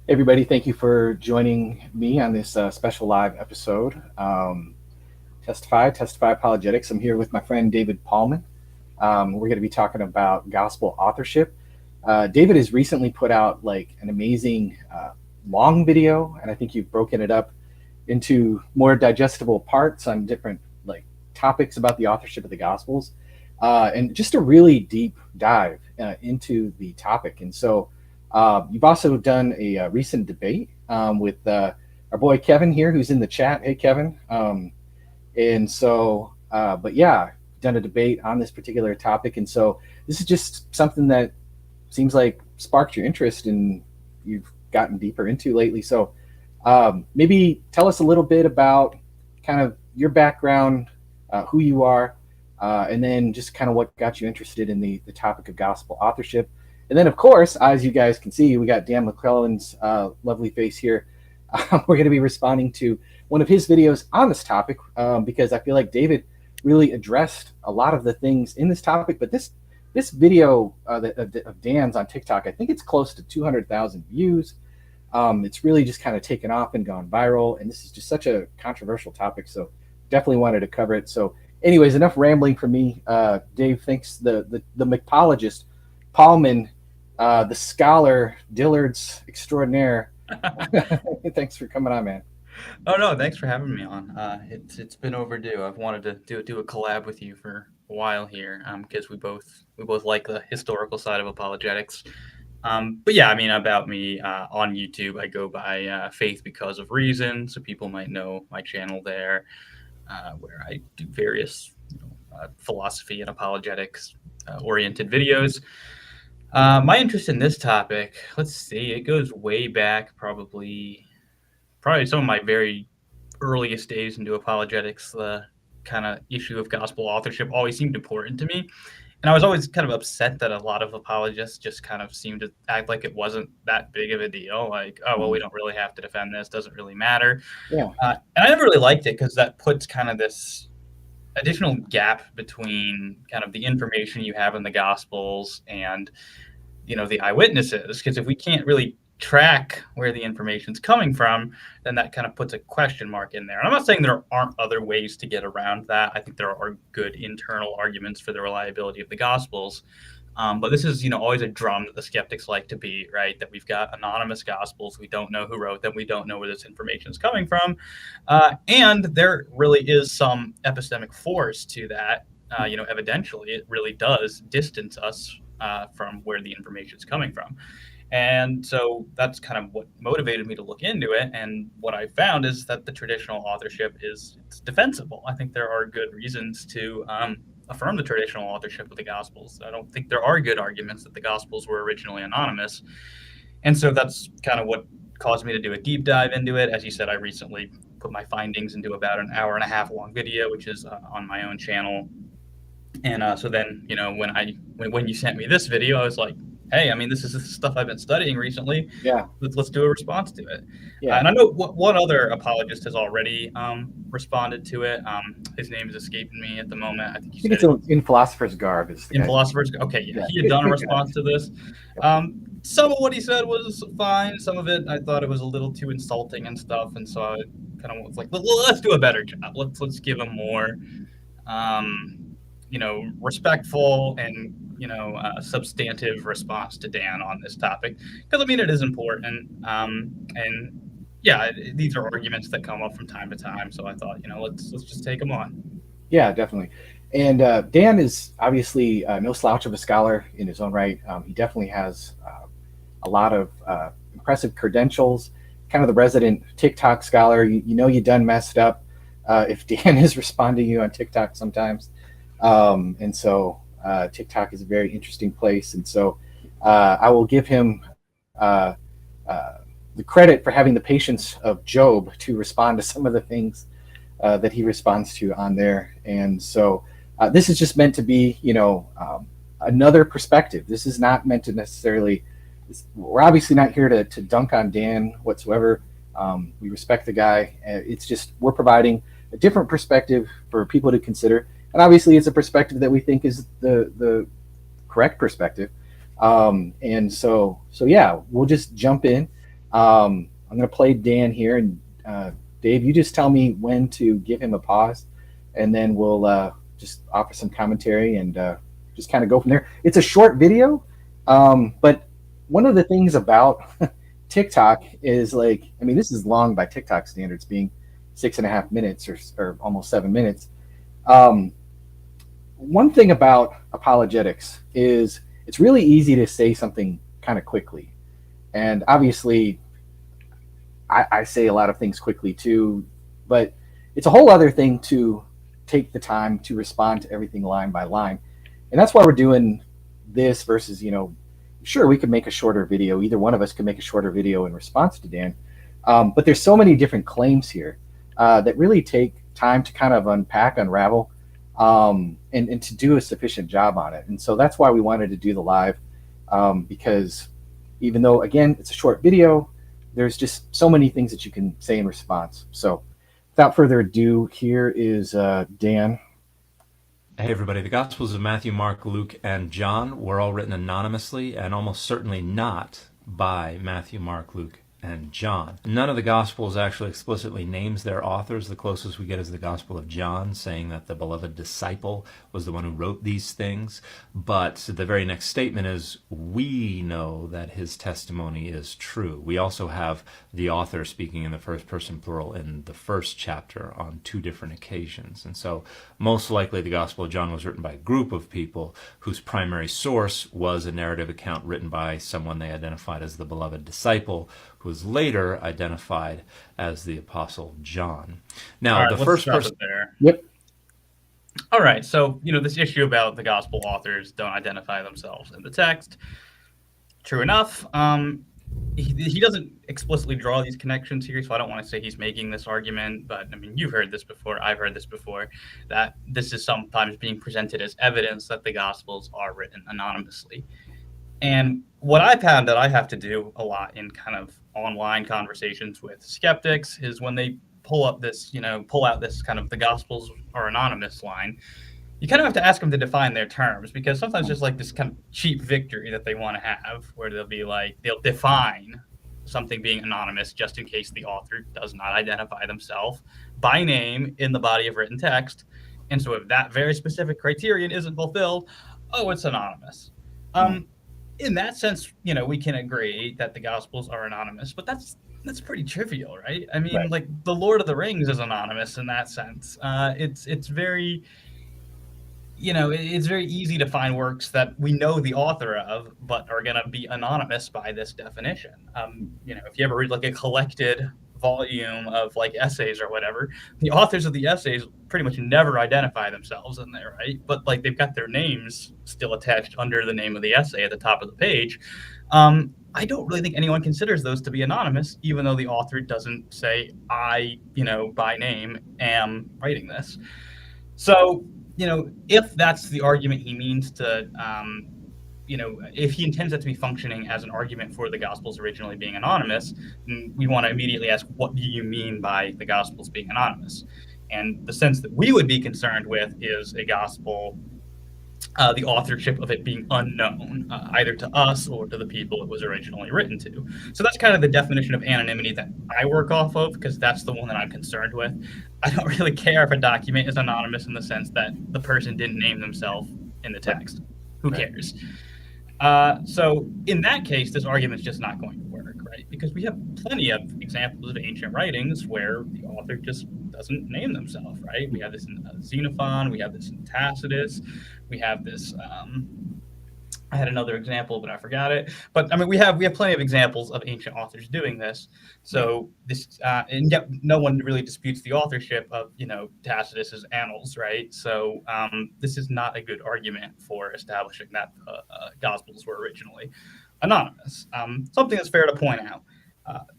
Everybody, thank you for joining me on this special live episode. Testify Apologetics. I'm here with my friend David Pallmann. We're going to be talking about gospel authorship. David has recently put out like an amazing long video, and I think you've broken it up into more digestible parts on different like topics about the authorship of the Gospels, and just a really deep dive into the topic. And so you've also done a recent debate with our boy Kevin here, who's in the chat. Hey, Kevin. But yeah, done a debate on this particular topic. And so this is just something that seems like sparked your interest and you've gotten deeper into lately. So maybe tell us a little bit about kind of your background, who you are, and then just kind of what got you interested in the topic of gospel authorship. And then, of course, as you guys can see, we got Dan McClellan's lovely face here. We're going to be responding to one of his videos on this topic because I feel like David really addressed a lot of the things in this topic. But this video of Dan's on TikTok, I think it's close to 200,000 views. It's really just kind of taken off and gone viral. And this is just such a controversial topic. So definitely wanted to cover it. So anyways, enough rambling from me. Dave thinks the mixologist, Pallmann, the scholar, Dillard's extraordinaire. Thanks for coming on, man. Oh no, thanks for having me on. It's been overdue. I've wanted to do a collab with you for a while here, because we both like the historical side of apologetics. But yeah, I mean about me on YouTube, I go by Faith Because of Reason, so people might know my channel there, where I do various philosophy and apologetics oriented videos. My interest in this topic, let's see, it goes way back, probably some of my very earliest days into apologetics. The kind of issue of gospel authorship always seemed important to me. And I was always kind of upset that a lot of apologists just kind of seemed to act like it wasn't that big of a deal. Like, oh, well, we don't really have to defend this. Doesn't really matter. Yeah. And I never really liked it because that puts kind of this additional gap between kind of the information you have in the Gospels and, the eyewitnesses. Because if we can't really track where the information's coming from, then that kind of puts a question mark in there. And I'm not saying there aren't other ways to get around that. I think there are good internal arguments for the reliability of the Gospels. But this is, always a drum that the skeptics like to beat, right? That we've got anonymous Gospels. We don't know who wrote them. We don't know where this information is coming from. And there really is some epistemic force to that. Evidentially, it really does distance us from where the information is coming from. And so that's kind of what motivated me to look into it. And what I found is that the traditional authorship it's defensible. I think there are good reasons to affirm the traditional authorship of the Gospels. I don't think there are good arguments that the Gospels were originally anonymous. And so that's kind of what caused me to do a deep dive into it. As you said, I recently put my findings into about an hour and a half long video, which is on my own channel. And so then, when you sent me this video, I was like, hey, I mean, this is the stuff I've been studying recently. Yeah. Let's do a response to it. Yeah. And I know one other apologist has already responded to it. His name is escaping me at the moment. I think it's in Philosopher's Garb. In Philosopher's Garb. Okay, yeah. He had done a response to this. Some of what he said was fine. Some of it, I thought it was a little too insulting and stuff. And so I kind of was like, well, let's do a better job. Let's give him more, respectful and substantive response to Dan on this topic, because I mean it is important, and yeah, these are arguments that come up from time to time. So I thought, let's just take them on. Yeah, definitely. And Dan is obviously no slouch of a scholar in his own right. He definitely has a lot of impressive credentials. Kind of the resident TikTok scholar. You done messed up if Dan is responding to you on TikTok sometimes, and so. TikTok is a very interesting place, and so I will give him the credit for having the patience of Job to respond to some of the things that he responds to on there. And so this is just meant to be, another perspective. This is not meant to necessarily. We're obviously not here to dunk on Dan whatsoever. We respect the guy. It's just we're providing a different perspective for people to consider. And obviously, it's a perspective that we think is the correct perspective. And so yeah, we'll just jump in. I'm going to play Dan here, and Dave, you just tell me when to give him a pause, and then we'll just offer some commentary and just kind of go from there. It's a short video, but one of the things about TikTok is like, I mean, this is long by TikTok standards, being 6.5 minutes or almost 7 minutes. Um, One thing about apologetics is it's really easy to say something kind of quickly. And obviously, I say a lot of things quickly too, but it's a whole other thing to take the time to respond to everything line by line. And that's why we're doing this versus, sure, we could make a shorter video. Either one of us could make a shorter video in response to Dan. But there's so many different claims here that really take time to kind of unpack, unravel, and to do a sufficient job on it. And so that's why we wanted to do the live, because even though, again, it's a short video, there's just so many things that you can say in response. So without further ado, here is Dan. Hey everybody, the Gospels of Matthew, Mark, Luke, and John were all written anonymously and almost certainly not by Matthew, Mark, Luke, and John. None of the Gospels actually explicitly names their authors. The closest we get is the Gospel of John, saying that the beloved disciple was the one who wrote these things. But the very next statement is, we know that his testimony is true. We also have the author speaking in the first person plural in the first chapter on 2 different occasions. And so most likely the Gospel of John was written by a group of people whose primary source was a narrative account written by someone they identified as the beloved disciple, who was later identified as the Apostle John. Now, the first person there. Yep. All right, so this issue about the gospel authors don't identify themselves in the text. True enough. He doesn't explicitly draw these connections here, so I don't want to say he's making this argument, but I mean, you've heard this before, I've heard this before, that this is sometimes being presented as evidence that the Gospels are written anonymously. And what I've found that I have to do a lot in kind of online conversations with skeptics is when they pull out this kind of the Gospels are anonymous line, you kind of have to ask them to define their terms, because sometimes there's like this kind of cheap victory that they want to have where they'll define something being anonymous just in case the author does not identify themselves by name in the body of written text. And so if that very specific criterion isn't fulfilled, it's anonymous. In that sense, we can agree that the Gospels are anonymous, but that's pretty trivial, right? I mean, right. Like the Lord of the Rings is anonymous in that sense. It's very, it's very easy to find works that we know the author of, but are going to be anonymous by this definition. If you ever read like a collected volume of like essays or whatever, the authors of the essays pretty much never identify themselves in there, right? But like they've got their names still attached under the name of the essay at the top of the page. I don't really think anyone considers those to be anonymous, even though the author doesn't say, I, by name am writing this. So, if that's the argument he means to, if he intends that to be functioning as an argument for the Gospels originally being anonymous, we want to immediately ask, what do you mean by the Gospels being anonymous? And the sense that we would be concerned with is a Gospel, the authorship of it being unknown, either to us or to the people it was originally written to. So that's kind of the definition of anonymity that I work off of, because that's the one that I'm concerned with. I don't really care if a document is anonymous in the sense that the person didn't name themselves in the text. Who cares? So in that case, this argument's just not going to work, right? Because we have plenty of examples of ancient writings where the author just doesn't name themselves, right? We have this in Xenophon, we have this in Tacitus, we have this, I had another example, but I forgot it. But I mean, we have plenty of examples of ancient authors doing this. So this, and yet no one really disputes the authorship of, Tacitus's Annals, right? So this is not a good argument for establishing that Gospels were originally anonymous. Something that's fair to point out.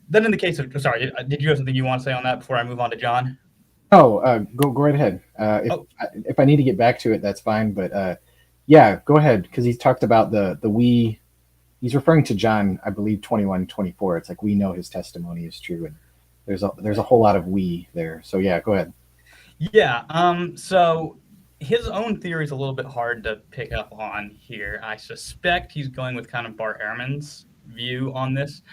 Then in the case of, sorry, did you have something you want to say on that before I move on to John? Oh, go right ahead. If I need to get back to it, that's fine. But yeah, go ahead, because he talked about the we. He's referring to John, I believe, 21:24. It's like, we know his testimony is true, and there's a whole lot of we there. So yeah, go ahead. Yeah. So his own theory is a little bit hard to pick up on here. I suspect he's going with kind of Bart Ehrman's view on this.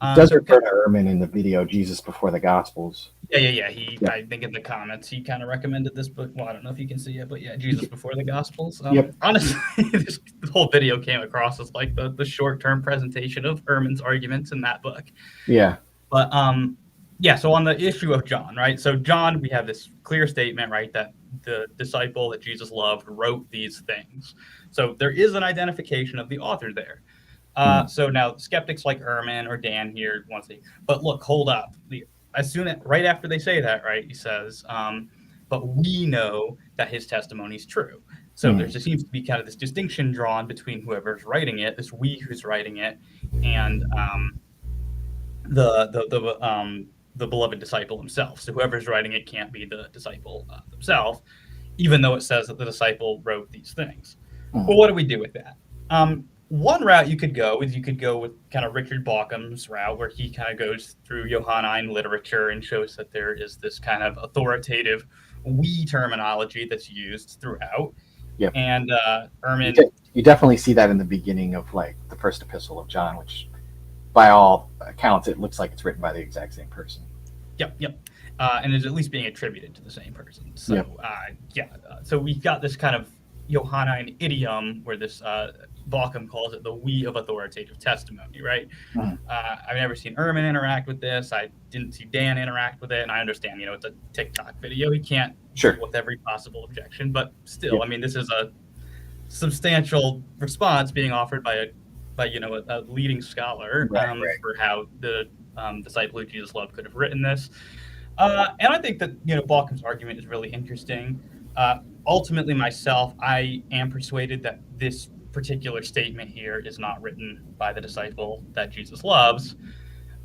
Does refer to Ehrman in the video Jesus Before the Gospels. Yeah. I think in the comments he kind of recommended this book. Well, I don't know if you can see it, but yeah, Jesus Before the Gospels. Honestly, the whole video came across as like the short-term presentation of Ehrman's arguments in that book. Yeah. But so on the issue of John, right? So John, we have this clear statement, right, that the disciple that Jesus loved wrote these things. So there is an identification of the author there. So now skeptics like Ehrman or Dan here want to say, but look, hold up. Right after they say that, right, he says, but we know that his testimony is true. So there just seems to be kind of this distinction drawn between whoever's writing it, this we who's writing it, and the beloved disciple himself. So whoever's writing it can't be the disciple themselves, even though it says that the disciple wrote these things. Well, what do we do with that? One route you could go with kind of Richard Bauckham's route, where he kind of goes through Johannine literature and shows that there is this kind of authoritative we terminology that's used throughout. Yep. And Ehrman, you definitely see that in the beginning of like the first epistle of John, which by all accounts it looks like it's written by the exact same person. Yep. And is at least being attributed to the same person. So so we've got this kind of Johannine idiom where this Bauckham calls it the we of authoritative testimony, right? I've never seen Ehrman interact with this. I didn't see Dan interact with it, and I understand, it's a TikTok video. He can't deal with every possible objection, but still, I mean, this is a substantial response being offered by a leading scholar for how the disciple who Jesus loved could have written this. And I think that Bauckham's argument is really interesting. Ultimately, myself, I am persuaded that this particular statement here is not written by the disciple that Jesus loves.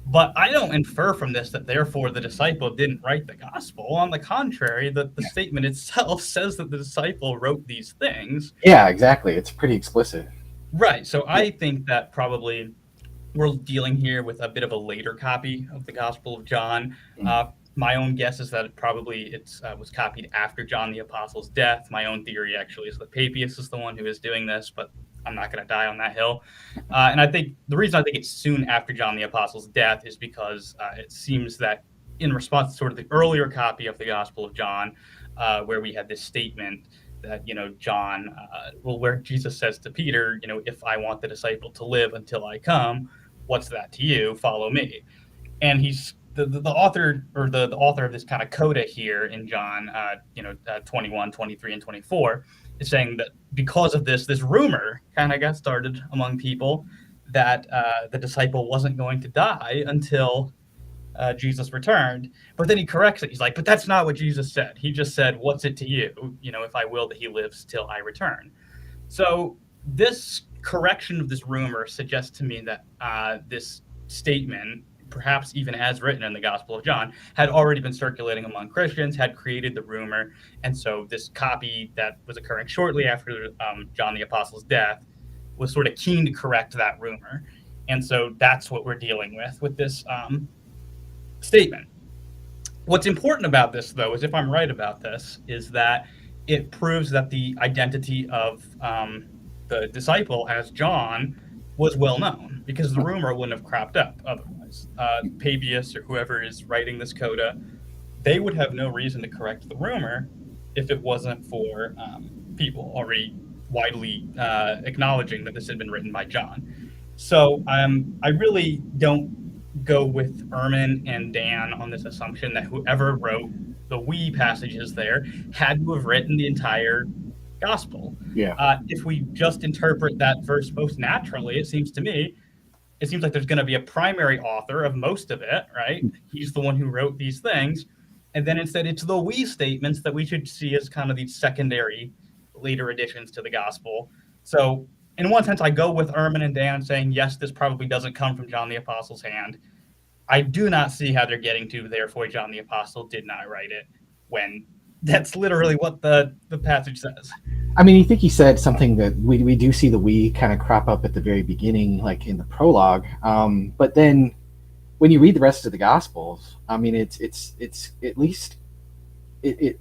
But I don't infer from this that therefore the disciple didn't write the gospel. On the contrary, the statement itself says that the disciple wrote these things. Yeah, exactly. It's pretty explicit. Right. So I think that probably we're dealing here with a bit of a later copy of the Gospel of John. My own guess is that it was copied after John the Apostle's death. My own theory actually is that Papias is the one who is doing this, but I'm not going to die on that hill. And I think the reason I think it's soon after John the Apostle's death is because it seems that in response to sort of the earlier copy of the Gospel of John, where we had this statement that, John, where Jesus says to Peter, if I want the disciple to live until I come, what's that to you? Follow me. And he's the author or the author of this kind of coda here in John, 21, 23, and 24 is saying that because of this rumor kind of got started among people that the disciple wasn't going to die until Jesus returned. But then he corrects it. He's like, but that's not what Jesus said. He just said, what's it to you? If I will that he lives till I return. So this correction of this rumor suggests to me that this statement, perhaps even as written in the Gospel of John, had already been circulating among Christians, had created the rumor. And so this copy that was occurring shortly after John the Apostle's death was sort of keen to correct that rumor. And so that's what we're dealing with this statement. What's important about this, though, is if I'm right about this, is that it proves that the identity of the disciple as John was well known, because the rumor wouldn't have cropped up otherwise. Papias or whoever is writing this coda, they would have no reason to correct the rumor if it wasn't for people already widely acknowledging that this had been written by John. So I really don't go with Ehrman and Dan on this assumption that whoever wrote the we passages there had to have written the entire gospel. If we just interpret that verse most naturally, it seems like there's going to be a primary author of most of it, right? He's the one who wrote these things. And then instead, it's the we statements that we should see as kind of these secondary later additions to the gospel. So in one sense, I go with Ehrman and Dan saying, yes, this probably doesn't come from John the Apostle's hand. I do not see how they're getting to, therefore, John the Apostle did not write it, when that's literally what the passage says. I mean, you think he said something that we do see the we kind of crop up at the very beginning, like in the prologue. But then when you read the rest of the Gospels, I mean, it's at least it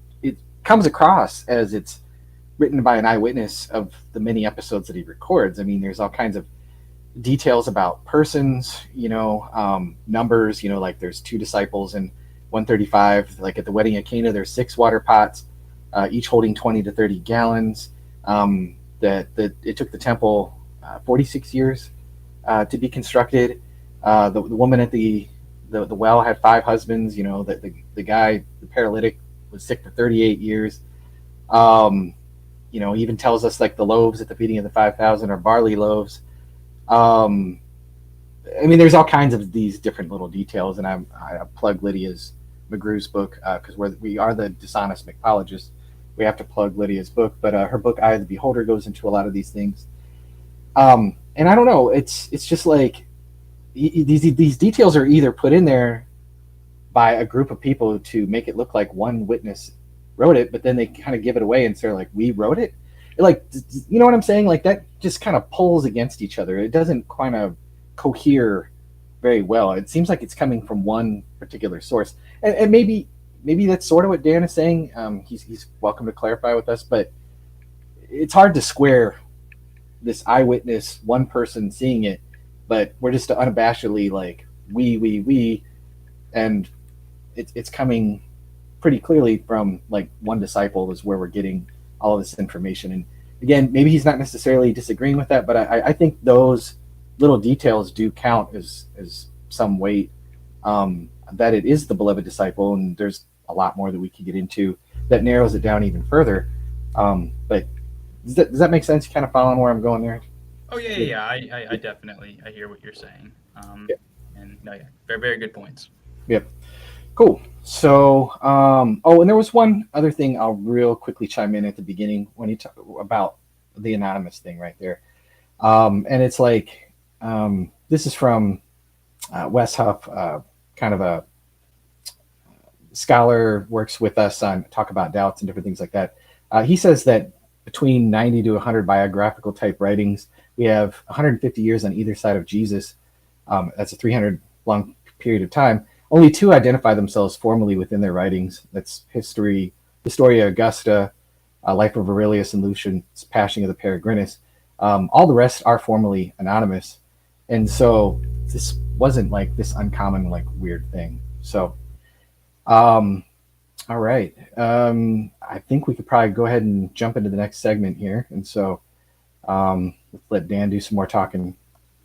comes across as it's written by an eyewitness of the many episodes that he records. I mean, there's all kinds of details about persons, numbers, like there's two disciples in 135, like at the wedding at Cana, there's 6 water pots, each holding 20 to 30 gallons. That it took the temple 46 years to be constructed. The woman at the well had 5 husbands. The guy, the paralytic, was sick for 38 years. Even tells us like the loaves at the feeding of the 5,000 are barley loaves. There's all kinds of these different little details, and I plug Lydia's McGrew's book because we are the dishonest mythologists. We have to plug Lydia's book, but her book Eye of the Beholder goes into a lot of these things. And I don't know, it's just like these details are either put in there by a group of people to make it look like one witness wrote it, but then they kind of give it away and say like, we wrote it. Like, you know what I'm saying? Like that just kind of pulls against each other. It doesn't kind of cohere very well. It seems like it's coming from one particular source, and maybe that's sort of what Dan is saying. He's welcome to clarify with us, but it's hard to square this eyewitness, one person seeing it, but we're just unabashedly like we, and it's coming pretty clearly from like one disciple is where we're getting all of this information. And again, maybe he's not necessarily disagreeing with that, but I think those little details do count as some weight, that it is the beloved disciple, and there's a lot more that we could get into that narrows it down even further. But does that make sense? You kind of following where I'm going there? Oh yeah. I definitely hear what you're saying. Yeah. And no, yeah, very, very good points. Yep. Cool. So, and there was one other thing I'll real quickly chime in at the beginning when you talk about the anonymous thing right there. And it's like, this is from Wes Huff, kind of a scholar, works with us on talk about doubts and different things like that. He says that between 90 to 100 biographical type writings, we have 150 years on either side of Jesus. That's a 300 long period of time. Only 2 identify themselves formally within their writings. That's Historia Augusta, Life of Aurelius and Lucian's Passion of the Peregrinus. All the rest are formally anonymous. And so this wasn't like this uncommon, like weird thing. So, all right. I think we could probably go ahead and jump into the next segment here. And so let's let Dan do some more talking.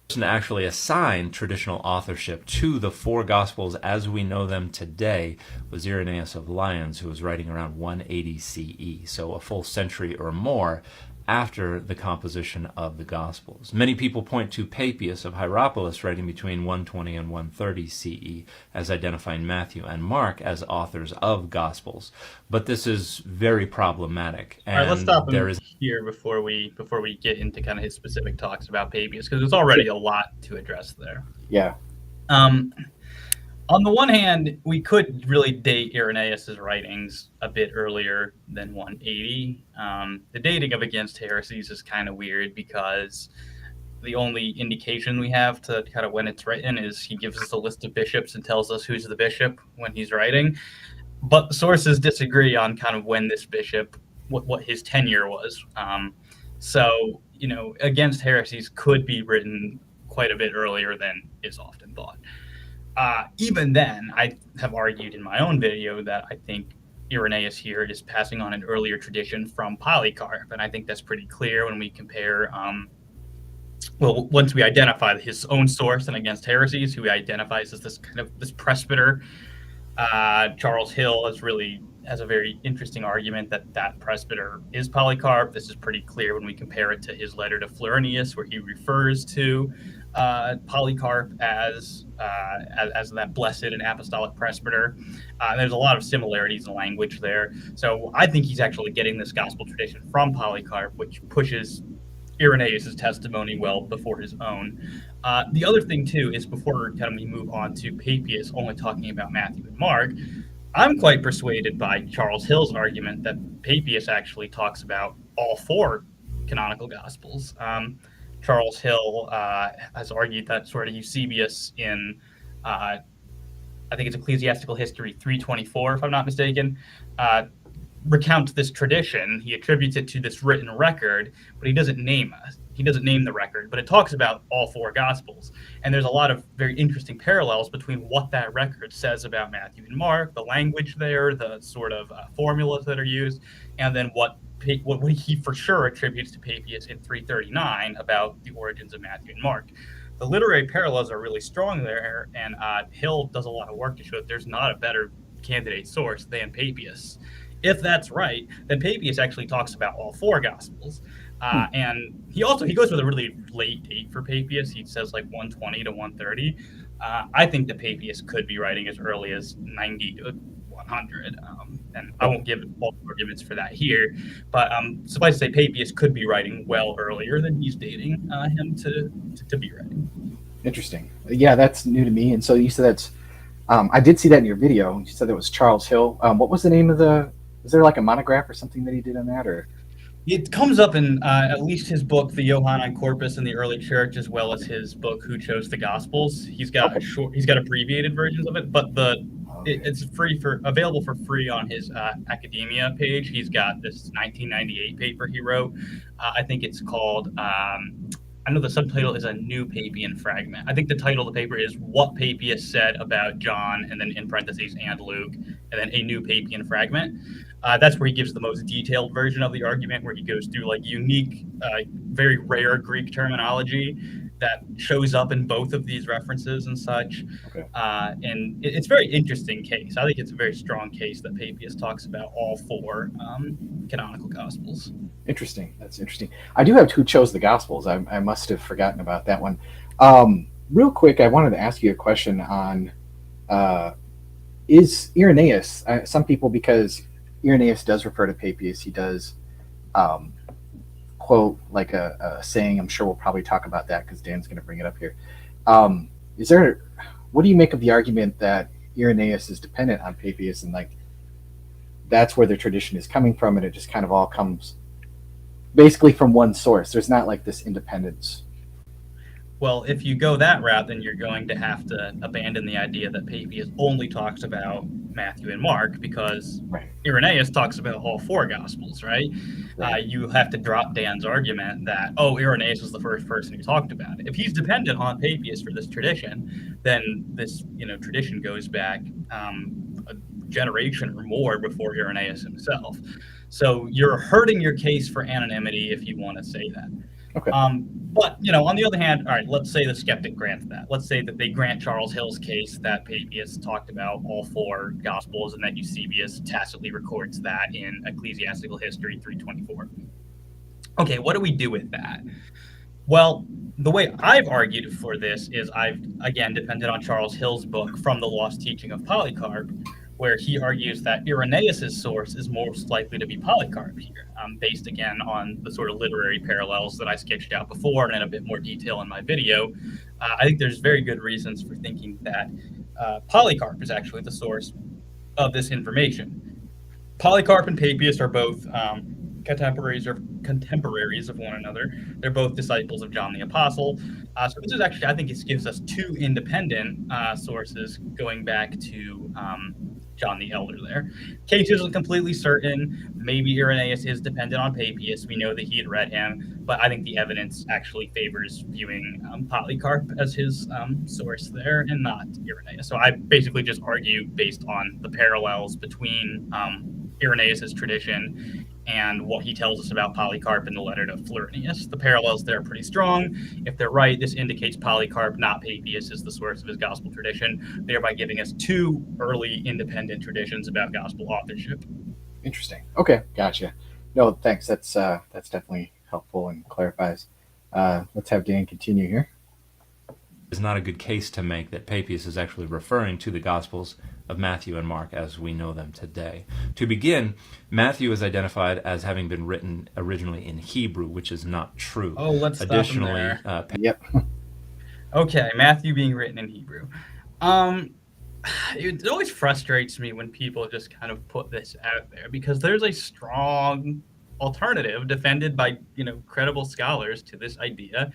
To actually assign traditional authorship to the 4 Gospels as we know them today was Irenaeus of Lyons, who was writing around 180 CE, so a full century or more after the composition of the Gospels. Many people point to Papias of Hierapolis writing between 120 and 130 CE as identifying Matthew and Mark as authors of Gospels, but this is very problematic. And all right, let's stop here before we get into kind of his specific talks about Papias, because there's already a lot to address there. Yeah. On the one hand, we could really date Irenaeus' writings a bit earlier than 180. The dating of Against Heresies is kind of weird because the only indication we have to kind of when it's written is he gives us a list of bishops and tells us who's the bishop when he's writing. But the sources disagree on kind of when this bishop, what his tenure was. So, Against Heresies could be written quite a bit earlier than is often thought. Even then, I have argued in my own video that I think Irenaeus here is passing on an earlier tradition from Polycarp, and I think that's pretty clear when we compare. Once we identify his own source and Against Heresies, who he identifies as this presbyter, Charles Hill has a very interesting argument that presbyter is Polycarp. This is pretty clear when we compare it to his letter to Florinius, where he refers to Polycarp as that blessed and apostolic presbyter. There's a lot of similarities in language there. So I think he's actually getting this gospel tradition from Polycarp, which pushes Irenaeus' testimony well before his own. The other thing, too, is before we move on to Papias only talking about Matthew and Mark, I'm quite persuaded by Charles Hill's argument that Papias actually talks about all 4 canonical gospels. Charles Hill has argued that sort of Eusebius in, I think it's Ecclesiastical History 324, if I'm not mistaken, recounts this tradition. He attributes it to this written record, but he doesn't name us. He doesn't name the record, but it talks about all four Gospels. And there's a lot of very interesting parallels between what that record says about Matthew and Mark, the language there, the sort of formulas that are used, and then what he for sure attributes to Papias in 339 about the origins of Matthew and Mark. The literary parallels are really strong there, and Hill does a lot of work to show that there's not a better candidate source than Papias. If that's right, then Papias actually talks about all four Gospels. And he goes with a really late date for Papias. He says like 120 to 130. I think that Papias could be writing as early as 90 to 100. And I won't give all the arguments for that here. But suffice to say, Papias could be writing well earlier than he's dating him to be writing. Interesting. Yeah, that's new to me. And so you said that's, I did see that in your video. You said that was Charles Hill. What was the name of is there like a monograph or something that he did on that, or? It comes up in at least his book, The Johannine Corpus in the Early Church, as well as his book, Who Chose the Gospels. He's got abbreviated versions of it, but it's available for free on his academia page. He's got this 1998 paper he wrote. I think it's called. I know the subtitle is A New Papian Fragment. I think the title of the paper is What Papias Said About John, and then in parentheses, and Luke, and then A New Papian Fragment. That's where he gives the most detailed version of the argument, where he goes through like unique, very rare Greek terminology that shows up in both of these references and such. Okay. And it's a very interesting case. I think it's a very strong case that Papias talks about all four canonical Gospels. Interesting. That's interesting. I do have Who Chose the Gospels. I must have forgotten about that one. Real quick, I wanted to ask you a question on is Irenaeus, some people, because Irenaeus does refer to Papias, he does quote like a saying. I'm sure we'll probably talk about that because Dan's going to bring it up here. What do you make of the argument that Irenaeus is dependent on Papias, and like that's where the tradition is coming from, and it just kind of all comes basically from one source? There's not like this independence. Well, if you go that route, then you're going to have to abandon the idea that Papias only talks about Matthew and Mark, because Irenaeus talks about all four Gospels, right? You have to drop Dan's argument that, Irenaeus was the first person who talked about it. If he's dependent on Papias for this tradition, then this tradition goes back a generation or more before Irenaeus himself. So you're hurting your case for anonymity if you want to say that. Okay. But, on the other hand, all right, let's say the skeptic grants that. Let's say that they grant Charles Hill's case that Papias talked about all four Gospels, and that Eusebius tacitly records that in Ecclesiastical History 324. Okay, what do we do with that? Well, the way I've argued for this is I've, again, depended on Charles Hill's book, From the Lost Teaching of Polycarp, where he argues that Irenaeus' source is most likely to be Polycarp here, based again on the sort of literary parallels that I sketched out before and in a bit more detail in my video. I think there's very good reasons for thinking that Polycarp is actually the source of this information. Polycarp and Papias are both contemporaries of one another. They're both disciples of John the Apostle. So this is actually, I think, it gives us two independent sources going back to John the Elder there. Case isn't completely certain. Maybe Irenaeus is dependent on Papias. We know that he had read him, but I think the evidence actually favors viewing Polycarp as his source there and not Irenaeus. So I basically just argue based on the parallels between Irenaeus' tradition and what he tells us about Polycarp in the letter to Florinius. The parallels there are pretty strong. If they're right, this indicates Polycarp, not Papias, is the source of his gospel tradition, thereby giving us two early independent traditions about gospel authorship. Interesting. Okay, gotcha. No, thanks. That's definitely helpful and clarifies. Let's have Dan continue here. Is not a good case to make that Papias is actually referring to the Gospels of Matthew and Mark as we know them today. To begin, Matthew is identified as having been written originally in Hebrew, which is not true. Let's Additionally, stop him there. Yep. Okay, Matthew being written in Hebrew. It always frustrates me when people just kind of put this out there, because there's a strong alternative defended by credible scholars to this idea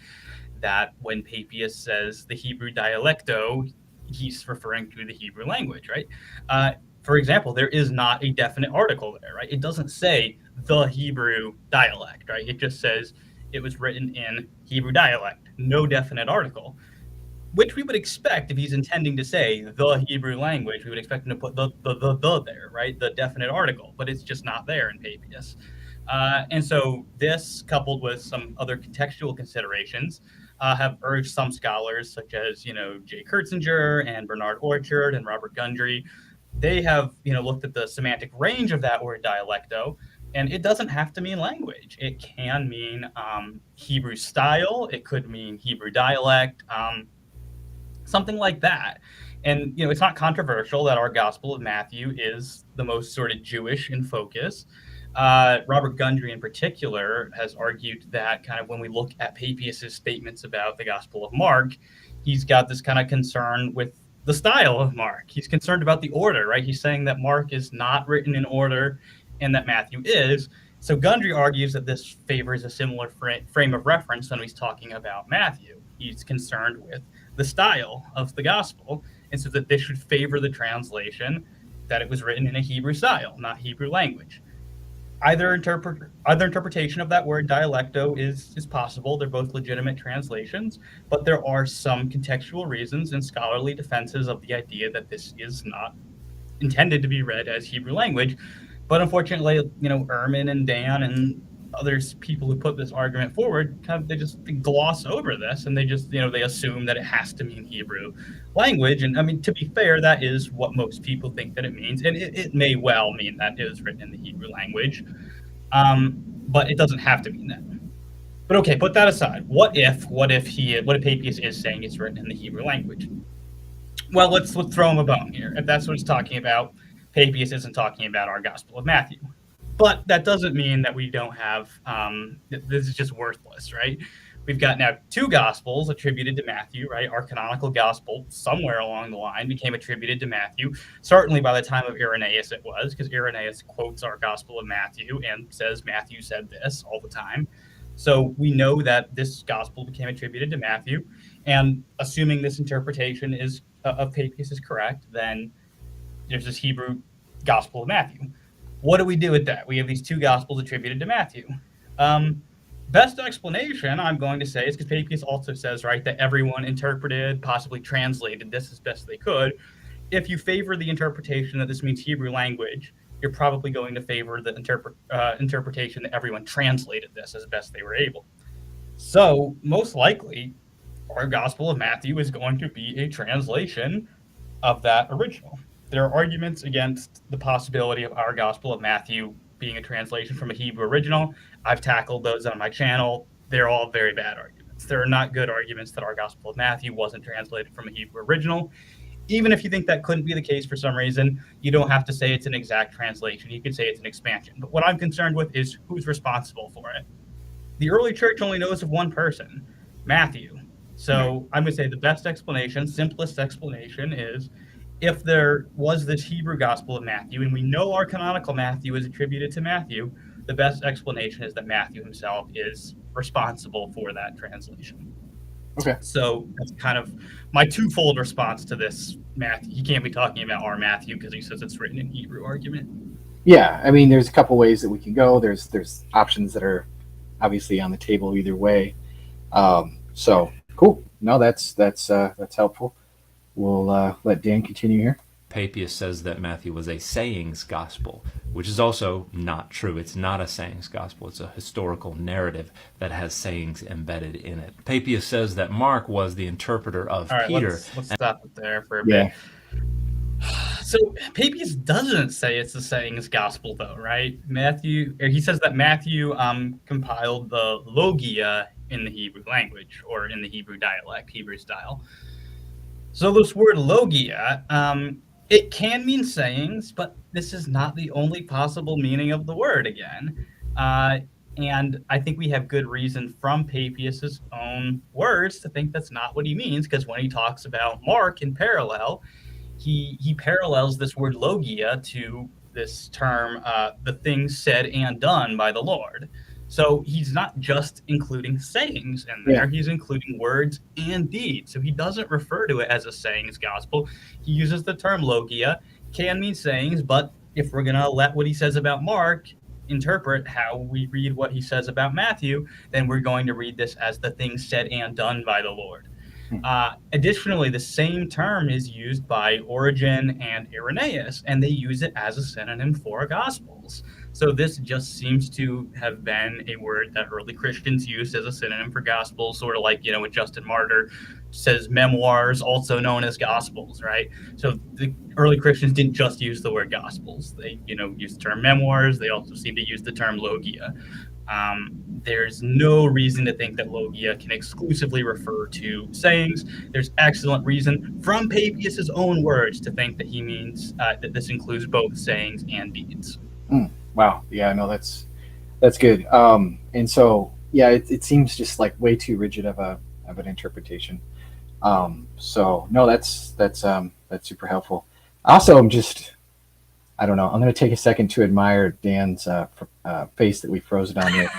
that when Papias says the Hebrew dialecto, he's referring to the Hebrew language, right? for example, there is not a definite article there, right? It doesn't say the Hebrew dialect, right? It just says it was written in Hebrew dialect, no definite article, which we would expect if he's intending to say the Hebrew language. We would expect him to put the there, right? The definite article, but it's just not there in Papias. And so this, coupled with some other contextual considerations, have urged some scholars, such as, Jay Kurtzinger and Bernard Orchard and Robert Gundry. They have, looked at the semantic range of that word dialecto, and it doesn't have to mean language. It can mean Hebrew style. It could mean Hebrew dialect, something like that. And, it's not controversial that our Gospel of Matthew is the most sort of Jewish in focus. Robert Gundry in particular has argued that kind of when we look at Papias's statements about the Gospel of Mark, he's got this kind of concern with the style of Mark. He's concerned about the order, right? He's saying that Mark is not written in order and that Matthew is. So Gundry argues that this favors a similar frame of reference when he's talking about Matthew. He's concerned with the style of the Gospel, and so that this should favor the translation that it was written in a Hebrew style, not Hebrew language. Either interpretation of that word dialecto is possible. They're both legitimate translations, but there are some contextual reasons and scholarly defenses of the idea that this is not intended to be read as Hebrew language. But unfortunately, Ehrman and Dan and others, people who put this argument forward, they just gloss over this, and they just, they assume that it has to mean Hebrew language. And I mean, to be fair, that is what most people think that it means, and it may well mean that it was written in the Hebrew language, but it doesn't have to mean that. But okay, put that aside. What if Papias is saying it's written in the Hebrew language? Well, let's throw him a bone here. If that's what he's talking about, Papias isn't talking about our Gospel of Matthew. But that doesn't mean that we don't have, this is just worthless, right? We've got now two Gospels attributed to Matthew, right? Our canonical Gospel, somewhere along the line, became attributed to Matthew. Certainly by the time of Irenaeus it was, because Irenaeus quotes our Gospel of Matthew and says Matthew said this all the time. So we know that this Gospel became attributed to Matthew. And assuming this interpretation of Papias is correct, then there's this Hebrew Gospel of Matthew. What do we do with that? We have these two Gospels attributed to Matthew. Best explanation, I'm going to say, is because Papias also says, right, that everyone interpreted, possibly translated this as best they could. If you favor the interpretation that this means Hebrew language, you're probably going to favor the interpretation that everyone translated this as best they were able. So most likely, our Gospel of Matthew is going to be a translation of that original. There are arguments against the possibility of our Gospel of Matthew being a translation from a Hebrew original. I've tackled those on my channel. They're all very bad arguments. There are not good arguments that our Gospel of Matthew wasn't translated from a Hebrew original. Even if you think that couldn't be the case for some reason, you don't have to say it's an exact translation. You could say it's an expansion. But what I'm concerned with is who's responsible for it. The early church only knows of one person, Matthew. So I'm going to say the best explanation, simplest explanation is, if there was this Hebrew Gospel of Matthew, and we know our canonical Matthew is attributed to Matthew, the best explanation is that Matthew himself is responsible for that translation. Okay. So that's kind of my twofold response to this Matthew. He can't be talking about our Matthew because he says it's written in Hebrew argument. Yeah, I mean, there's a couple ways that we can go. There's options that are obviously on the table either way. So cool. No, that's helpful. We'll let Dan continue here. Papias says that Matthew was a sayings gospel, which is also not true. It's not a sayings gospel. It's a historical narrative that has sayings embedded in it. Papias says that Mark was the interpreter of Peter. Let's stop it there for a bit. So Papias doesn't say it's the sayings gospel, though, right? He says that Matthew compiled the logia in the Hebrew language, or in the Hebrew dialect, Hebrew style. So this word logia, it can mean sayings, but this is not the only possible meaning of the word again. And I think we have good reason from Papias's own words to think that's not what he means, because when he talks about Mark in parallel, he parallels this word logia to this term, the things said and done by the Lord. So he's not just including sayings in there, he's including words and deeds. So he doesn't refer to it as a sayings gospel. He uses the term logia, can mean sayings, but if we're going to let what he says about Mark interpret how we read what he says about Matthew, then we're going to read this as the things said and done by the Lord. Additionally, the same term is used by Origen and Irenaeus, and they use it as a synonym for Gospels. So this just seems to have been a word that early Christians used as a synonym for Gospels, sort of like, when Justin Martyr says memoirs, also known as Gospels, right? So the early Christians didn't just use the word Gospels. They, used the term memoirs. They also seem to use the term logia. There's no reason to think that logia can exclusively refer to sayings. There's excellent reason from Papias' own words to think that he means that this includes both sayings and deeds. Wow. Yeah, no, that's good. And so, yeah, it seems just like way too rigid of an interpretation. So no, that's super helpful. Also, I don't know. I'm going to take a second to admire Dan's face that we froze it on there.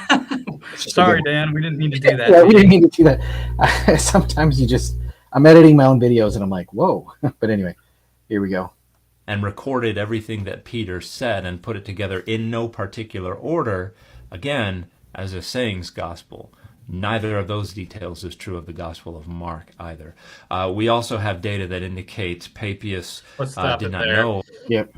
Sorry, Dan. We didn't mean to do that. Yeah, we didn't mean to do that. Sometimes I'm editing my own videos and I'm like, whoa. But anyway, here we go. And recorded everything that Peter said and put it together in no particular order, again, as a sayings gospel. Neither of those details is true of the Gospel of Mark either. We also have data that indicates Papias did not know. Yep.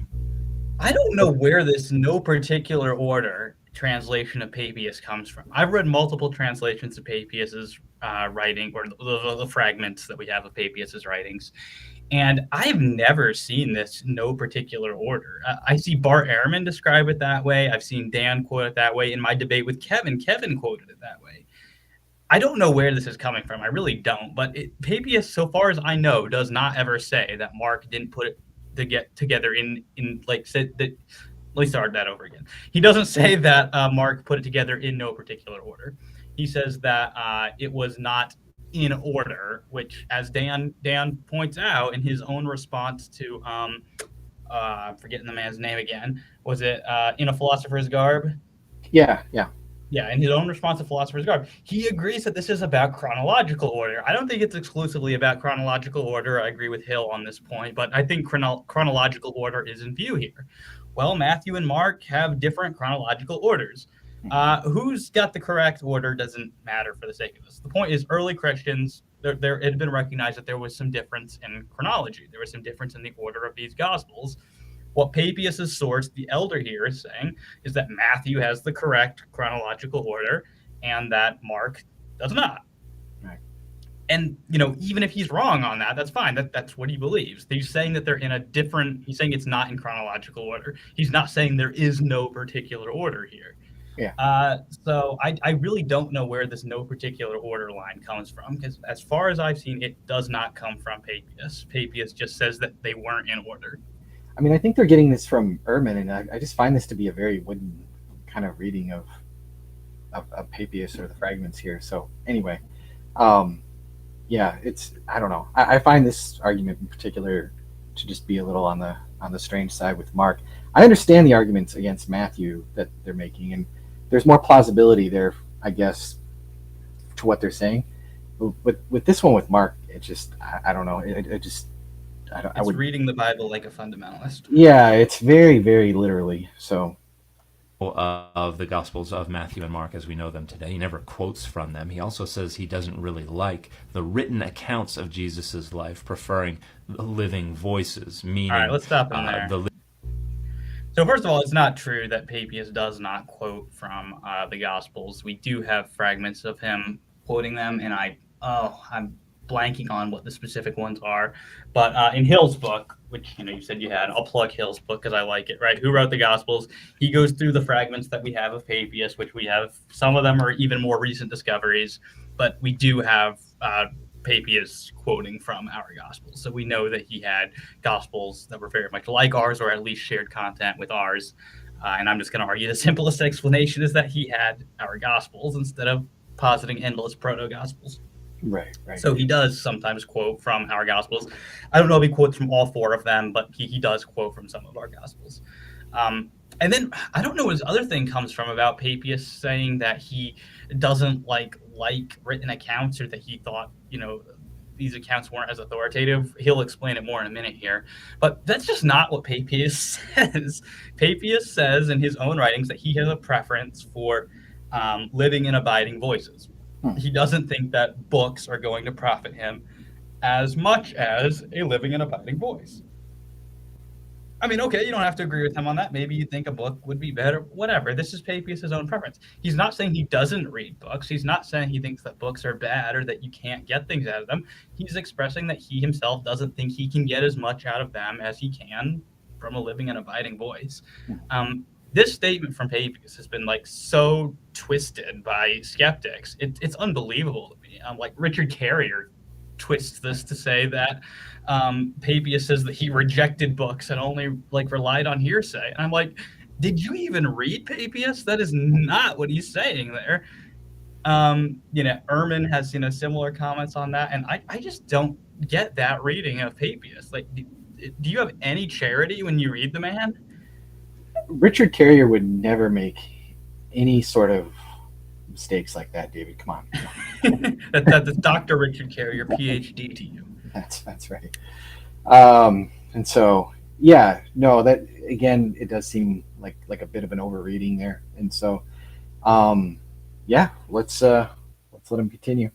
I don't know where this no particular order translation of Papias comes from. I've read multiple translations of Papias's writing, or the fragments that we have of Papias's writings, and I've never seen this no particular order. I see Bart Ehrman describe it that way. I've seen Dan quote it that way. In my debate with Kevin quoted it that way. I don't know where this is coming from. I really don't. But Papias, so far as I know, does not ever say that Mark didn't put it to get together in like said that. Let me start that over again. He doesn't say that Mark put it together in no particular order. He says that it was not in order, which, as Dan points out in his own response to I'm forgetting the man's name again. Was it In a Philosopher's Garb? Yeah. Yeah, in his own response to Philosopher's Garb, he agrees that this is about chronological order. I don't think it's exclusively about chronological order. I agree with Hill on this point, but I think chronological order is in view here. Well, Matthew and Mark have different chronological orders. Who's got the correct order doesn't matter for the sake of this. The point is, early Christians, it had been recognized that there was some difference in chronology. There was some difference in the order of these Gospels. What Papias' source, the elder here, is saying is that Matthew has the correct chronological order and that Mark does not. Right. And, even if he's wrong on that, that's fine. That's what he believes. He's saying that they're in he's saying it's not in chronological order. He's not saying there is no particular order here. Yeah. So I really don't know where this no particular order line comes from, because as far as I've seen, it does not come from Papias. Papias just says that they weren't in order. I mean, I think they're getting this from Ehrman, and I just find this to be a very wooden kind of reading of Papias or the fragments here. So anyway, yeah, I don't know. I find this argument in particular to just be a little on the strange side with Mark. I understand the arguments against Matthew that they're making, and there's more plausibility there, I guess, to what they're saying. But with this one with Mark, it just, I don't know. I would reading the Bible like a fundamentalist. Yeah, it's very, very literally. So, of the Gospels of Matthew and Mark as we know them today, he never quotes from them. He also says he doesn't really like the written accounts of Jesus's life, preferring the living voices. Meaning, all right, let's stop in there. So first of all, it's not true that Papias does not quote from the Gospels. We do have fragments of him quoting them, and I'm blanking on what the specific ones are, but in Hill's book, which you said you had, I'll plug Hill's book because I like it, right? Who Wrote the Gospels? He goes through the fragments that we have of Papias, which we have, some of them are even more recent discoveries, but we do have Papias quoting from our Gospels. So we know that he had Gospels that were very much like ours, or at least shared content with ours. And I'm just going to argue the simplest explanation is that he had our Gospels instead of positing endless proto-Gospels. Right. So he does sometimes quote from our Gospels. I don't know if he quotes from all four of them, but he does quote from some of our Gospels. And then I don't know where this other thing comes from about Papias saying that he doesn't like written accounts, or that he thought, these accounts weren't as authoritative. He'll explain it more in a minute here. But that's just not what Papias says. Papias says in his own writings that he has a preference for living and abiding voices. He doesn't think that books are going to profit him as much as a living and abiding voice. I mean, okay, you don't have to agree with him on that. Maybe you think a book would be better, whatever. This is Papias' own preference. He's not saying he doesn't read books. He's not saying he thinks that books are bad or that you can't get things out of them. He's expressing that he himself doesn't think he can get as much out of them as he can from a living and abiding voice. This statement from Papias has been like so twisted by skeptics. It's unbelievable to me. Like Richard Carrier twists this to say that Papias says that he rejected books and only like relied on hearsay. And I'm like, did you even read Papias? That is not what he's saying there. Ehrman has similar comments on that, and I just don't get that reading of Papias. Like, do you have any charity when you read the man? Richard Carrier would never make any sort of mistakes like that, David. Come on. That's Dr. Richard Carrier, PhD to you. That's right. And so, yeah, no, that again, it does seem like a bit of an overreading there. And so, yeah, let's let him continue.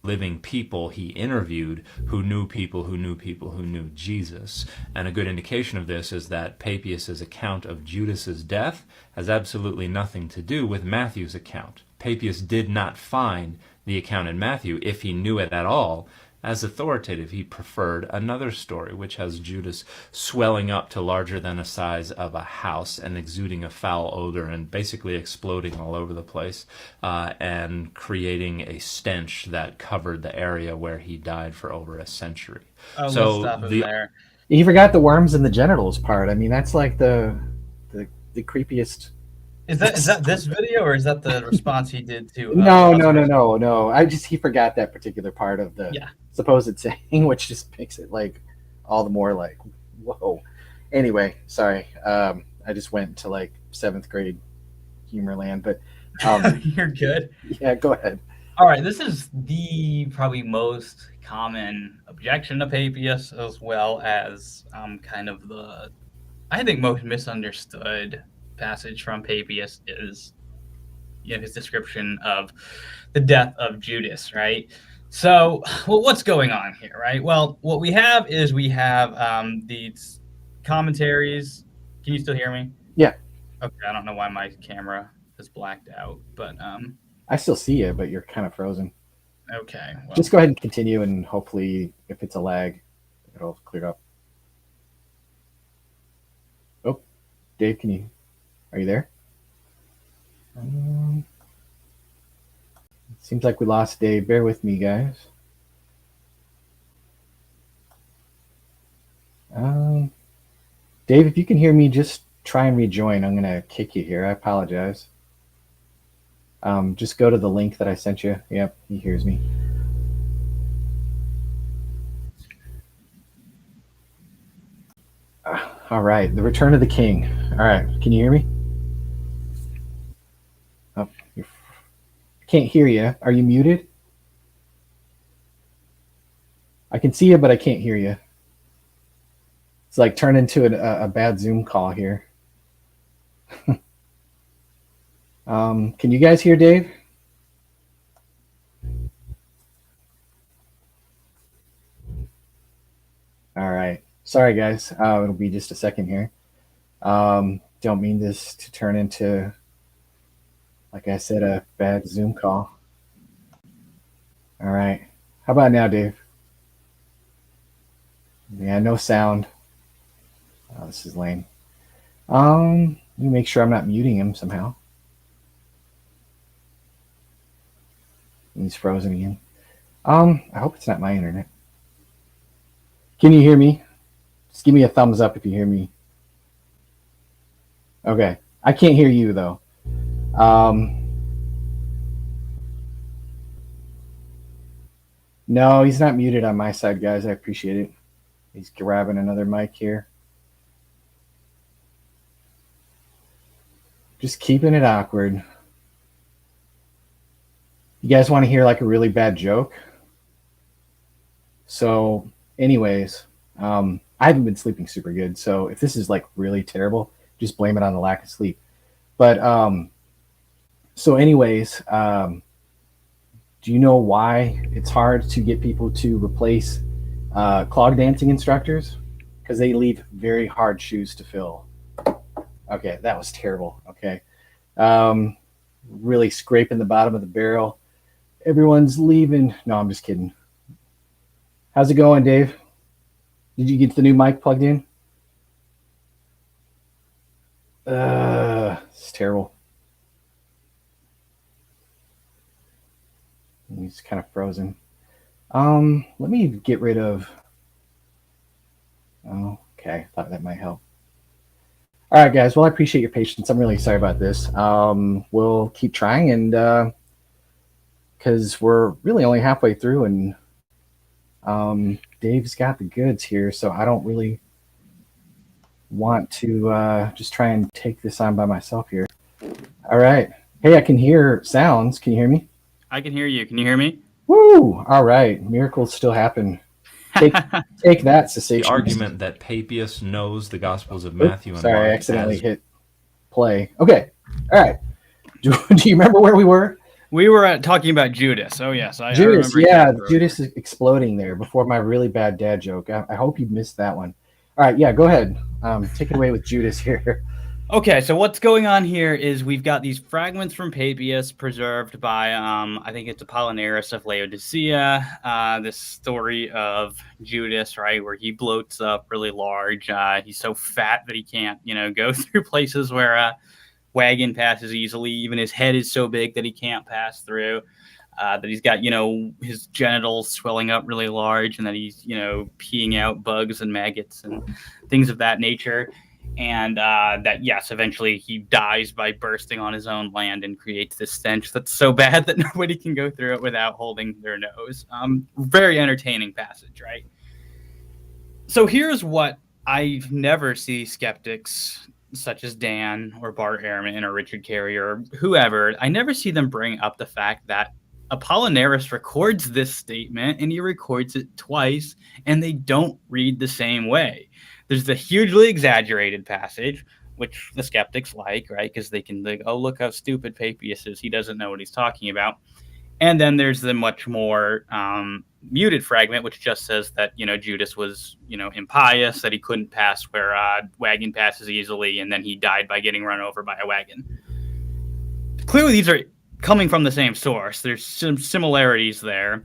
Living people he interviewed who knew people who knew people who knew Jesus. And a good indication of this is that Papias' account of Judas's death has absolutely nothing to do with Matthew's account. Papias did not find the account in Matthew, if he knew it at all, as authoritative. He preferred another story, which has Judas swelling up to larger than the size of a house and exuding a foul odor and basically exploding all over the place and creating a stench that covered the area where he died for over a century. There. You forgot the worms in the genitals part. I mean, that's like the creepiest. Is that this video, or is that the response he did to? No. He forgot that particular part of the supposed saying, which just makes it like all the more like, whoa. Anyway, sorry. I just went to like 7th grade humor land, but you're good. Yeah, go ahead. All right, this is the probably most common objection to Papias, as well as kind of the, I think, most misunderstood passage from Papias is his description of the death of Judas, right? So, what's going on here, right? Well, what we have is these commentaries. Can you still hear me? Yeah. Okay, I don't know why my camera is blacked out, but I still see you, but you're kind of frozen. Okay. Well, just go ahead and continue, and hopefully, if it's a lag, it'll clear up. Oh, Dave, are you there? Seems like we lost Dave. Bear with me, guys. Dave, if you can hear me, just try and rejoin. I'm going to kick you here. I apologize. Just go to the link that I sent you. Yep, he hears me. All right, the return of the king. All right, can you hear me? Oh, I can't hear you. Are you muted? I can see you, but I can't hear you. It's like turned into a bad Zoom call here. Can you guys hear Dave? All right. Sorry, guys. It'll be just a second here. Don't mean this to turn into, like I said, a bad Zoom call. All right. How about now, Dave? Yeah, no sound. Oh, this is lame. Let me make sure I'm not muting him somehow. He's frozen again. I hope it's not my internet. Can you hear me? Just give me a thumbs up if you hear me. Okay. I can't hear you, though. No, he's not muted on my side, guys. I appreciate it. He's grabbing another mic here. Just keeping it awkward. You guys want to hear like a really bad joke? So, anyways, I haven't been sleeping super good. So if this is like really terrible, just blame it on the lack of sleep. But so, anyways, do you know why it's hard to get people to replace clog dancing instructors? Because they leave very hard shoes to fill. Okay, that was terrible. Okay. Really scraping the bottom of the barrel. Everyone's leaving. No, I'm just kidding. How's it going, Dave? Did you get the new mic plugged in? It's terrible. He's kind of frozen. Let me get rid of. Oh, okay. Thought that might help. All right, guys. Well, I appreciate your patience. I'm really sorry about this. We'll keep trying, and because we're really only halfway through, and Dave's got the goods here, so I don't really want to just try and take this on by myself here. All right. Hey, I can hear sounds. Can you hear me? I can hear you. Can you hear me? Woo! All right. Miracles still happen. Take that, cessation. The argument that Papias knows the Gospels of Matthew and Sorry, Mark. I accidentally hit play. Okay. All right. Do you remember where we were? We were talking about Judas. Oh, yes. Judas, I yeah. Judas is exploding there before my really bad dad joke. I hope you missed that one. All right. Yeah, go ahead. Take it away with Judas here. Okay, so what's going on here is we've got these fragments from Papias preserved by, I think it's Apollinaris of Laodicea, this story of Judas, right, where he bloats up really large. He's so fat that he can't, go through places where a wagon passes easily. Even his head is so big that he can't pass through. That he's got, his genitals swelling up really large, and that he's, peeing out bugs and maggots and things of that nature. And that, yes, eventually he dies by bursting on his own land and creates this stench that's so bad that nobody can go through it without holding their nose. Very entertaining passage, right? So here's what I never see skeptics such as Dan or Bart Ehrman or Richard Carey or whoever, I never see them bring up the fact that Apollinaris records this statement, and he records it twice, and they don't read the same way. There's the hugely exaggerated passage, which the skeptics like, right? Because they can think, oh, look how stupid Papias is. He doesn't know what he's talking about. And then there's the much more muted fragment, which just says that, Judas was, impious, that he couldn't pass where a wagon passes easily, and then he died by getting run over by a wagon. Clearly, these are coming from the same source. There's some similarities there.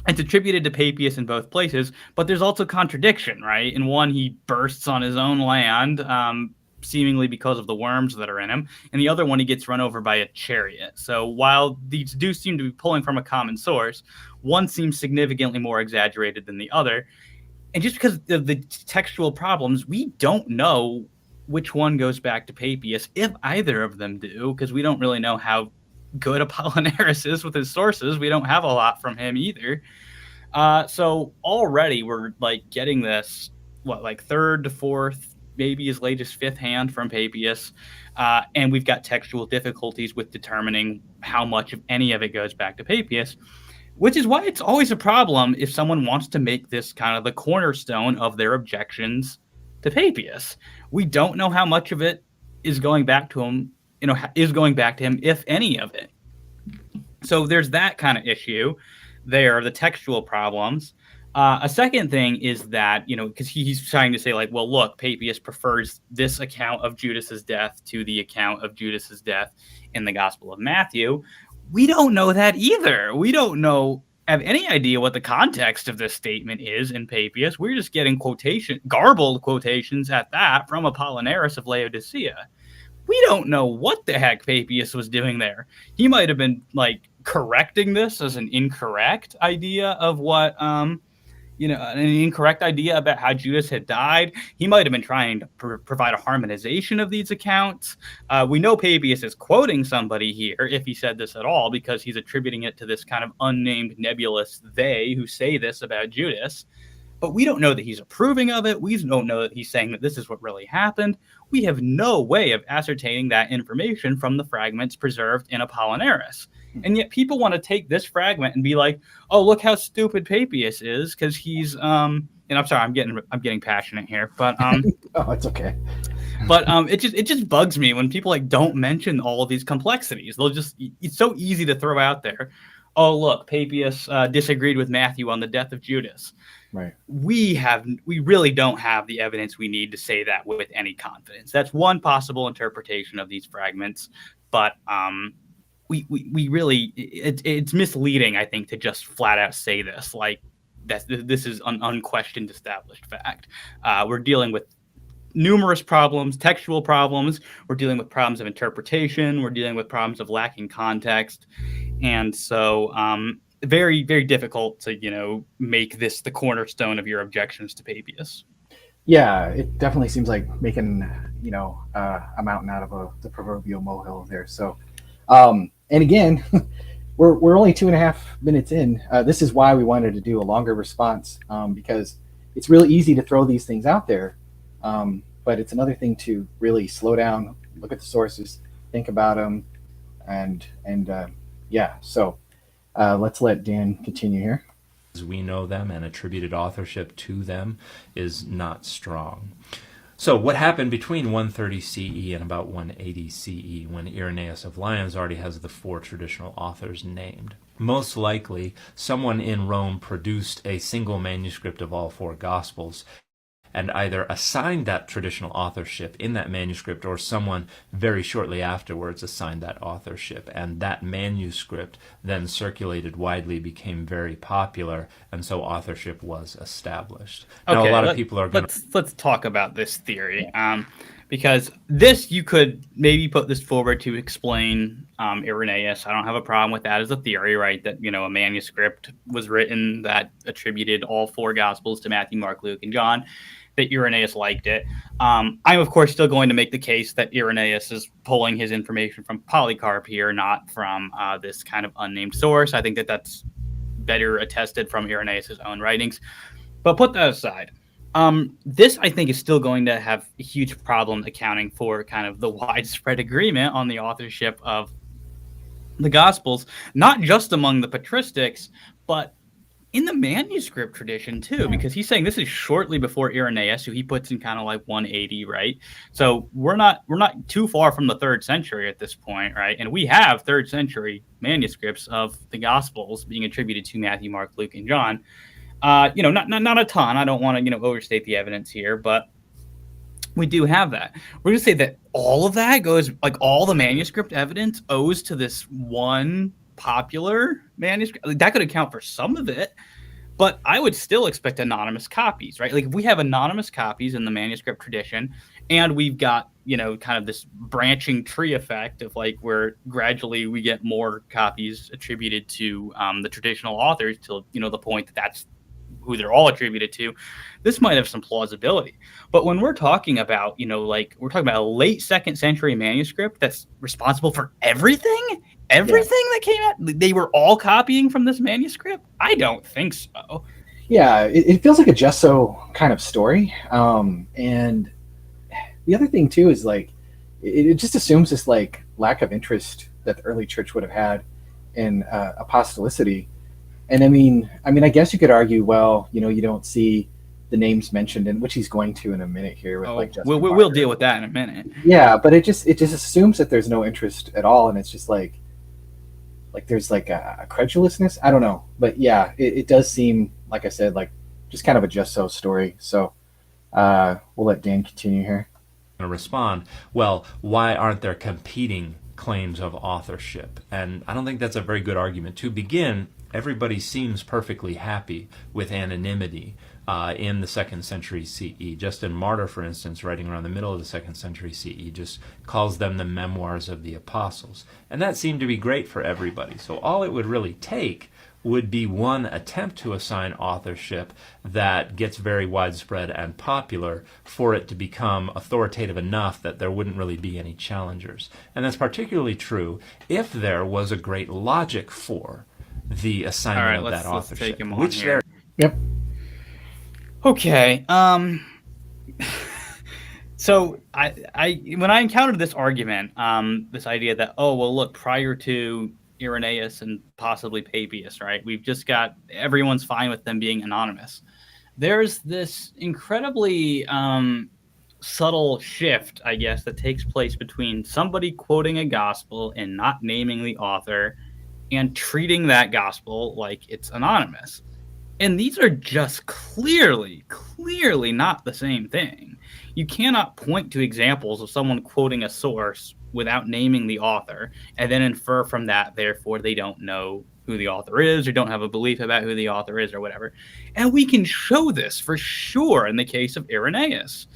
It's attributed to Papias in both places, but there's also contradiction, right? In one, he bursts on his own land, seemingly because of the worms that are in him. And the other one, he gets run over by a chariot. So while these do seem to be pulling from a common source, one seems significantly more exaggerated than the other. And just because of the textual problems, we don't know which one goes back to Papias, if either of them do, because we don't really know how good Apollinaris is with his sources. We don't have a lot from him either. So already we're getting this, third to fourth, maybe as late as fifth hand from Papias. And we've got textual difficulties with determining how much of any of it goes back to Papias, which is why it's always a problem if someone wants to make this kind of the cornerstone of their objections to Papias. We don't know how much of it is going back to him, if any of it. So there's that kind of issue there, the textual problems. A second thing is that, because he's trying to say look, Papias prefers this account of Judas's death to the account of Judas's death in the Gospel of Matthew. We don't know that either. We don't have any idea what the context of this statement is in Papias. We're just getting garbled quotations at that from Apollinaris of Laodicea. We don't know what the heck Papias was doing there. He might have been correcting this as an incorrect idea of what, an incorrect idea about how Judas had died. He might have been trying to provide a harmonization of these accounts. We know Papias is quoting somebody here, if he said this at all, because he's attributing it to this kind of unnamed nebulous they who say this about Judas. but we don't know that he's approving of it. We don't know that he's saying that this is what really happened. We have no way of ascertaining that information from the fragments preserved in Apollinaris. And yet people want to take this fragment and be like, oh, look how stupid Papias is, because he's and I'm sorry, I'm getting passionate here, but oh, it's okay. But it just bugs me when people like don't mention all of these complexities. It's so easy to throw out there. Oh, look, Papias disagreed with Matthew on the death of Judas. Right. We really don't have the evidence we need to say that with any confidence. That's one possible interpretation of these fragments, but we really it's misleading, I think, to just flat out say this like this is an unquestioned established fact. We're dealing with numerous problems, textual problems. We're dealing with problems of interpretation. We're dealing with problems of lacking context. And so very, very difficult to, make this the cornerstone of your objections to Papias. Yeah, it definitely seems like making, a mountain out of the proverbial molehill there. So, and again, we're only 2.5 minutes in. This is why we wanted to do a longer response, because it's really easy to throw these things out there. But it's another thing to really slow down, look at the sources, think about them, and yeah. So let's let Dan continue here. As we know them and attributed authorship to them is not strong. So what happened between 130 CE and about 180 CE when Irenaeus of Lyons already has the 4 traditional authors named? Most likely, someone in Rome produced a single manuscript of all 4 Gospels and either assigned that traditional authorship in that manuscript, or someone very shortly afterwards assigned that authorship. And that manuscript then circulated widely, became very popular, and so authorship was established. Okay, now, a lot of people are going to... Let's talk about this theory, because this, you could maybe put this forward to explain Irenaeus. I don't have a problem with that as a theory, right? That, a manuscript was written that attributed all 4 Gospels to Matthew, Mark, Luke, and John, that Irenaeus liked it. I'm, of course, still going to make the case that Irenaeus is pulling his information from Polycarp here, not from this kind of unnamed source. I think that that's better attested from Irenaeus' own writings. But put that aside. This, I think, is still going to have a huge problem accounting for kind of the widespread agreement on the authorship of the Gospels, not just among the patristics, but in the manuscript tradition too, because he's saying this is shortly before Irenaeus, who he puts in kind of like 180, right? So we're not too far from the 3rd century at this point, right? And we have 3rd century manuscripts of the Gospels being attributed to Matthew, Mark, Luke, and John. Not a ton. I don't want to overstate the evidence here, but we do have that. We're going to say that all of that goes, like all the manuscript evidence owes to this one popular manuscript. That could account for some of it, but I would still expect anonymous copies, right? Like if we have anonymous copies in the manuscript tradition, and we've got kind of this branching tree effect of like where gradually we get more copies attributed to the traditional authors till the point that that's who they're all attributed to, this might have some plausibility. But when we're talking about we're talking about a late 2nd century manuscript that's responsible for everything that came out, they were all copying from this manuscript? I don't think so. Yeah, it feels like a just so kind of story. And the other thing too is like it just assumes this like lack of interest that the early church would have had in apostolicity. And I mean, I guess you could argue, well, you don't see the names mentioned, in which he's going to in a minute here. With we'll deal with that in a minute. Yeah, but it just assumes that there's no interest at all, and it's just like there's like a credulousness. I don't know, but yeah, it does seem, like I said, like just kind of a just so story. So we'll let Dan continue here. to respond, well, why aren't there competing claims of authorship? And I don't think that's a very good argument. To begin, everybody seems perfectly happy with anonymity in the 2nd century CE. Justin Martyr, for instance, writing around the middle of the 2nd century CE, just calls them the memoirs of the apostles. And that seemed to be great for everybody. So all it would really take would be one attempt to assign authorship that gets very widespread and popular for it to become authoritative enough that there wouldn't really be any challengers. And that's particularly true if there was a great logic for the assignment of that authorship. Let's take him on here. Yep. Okay. So when I encountered this argument, this idea that, oh well, look, prior to Irenaeus and possibly Papias, right? We've just got everyone's fine with them being anonymous. There's this incredibly subtle shift, I guess, that takes place between somebody quoting a gospel and not naming the author and treating that gospel like it's anonymous. And these are just clearly not the same thing. You cannot point to examples of someone quoting a source without naming the author and then infer from that, therefore, they don't know who the author is or don't have a belief about who the author is or whatever. And we can show this for sure in the case of Irenaeus.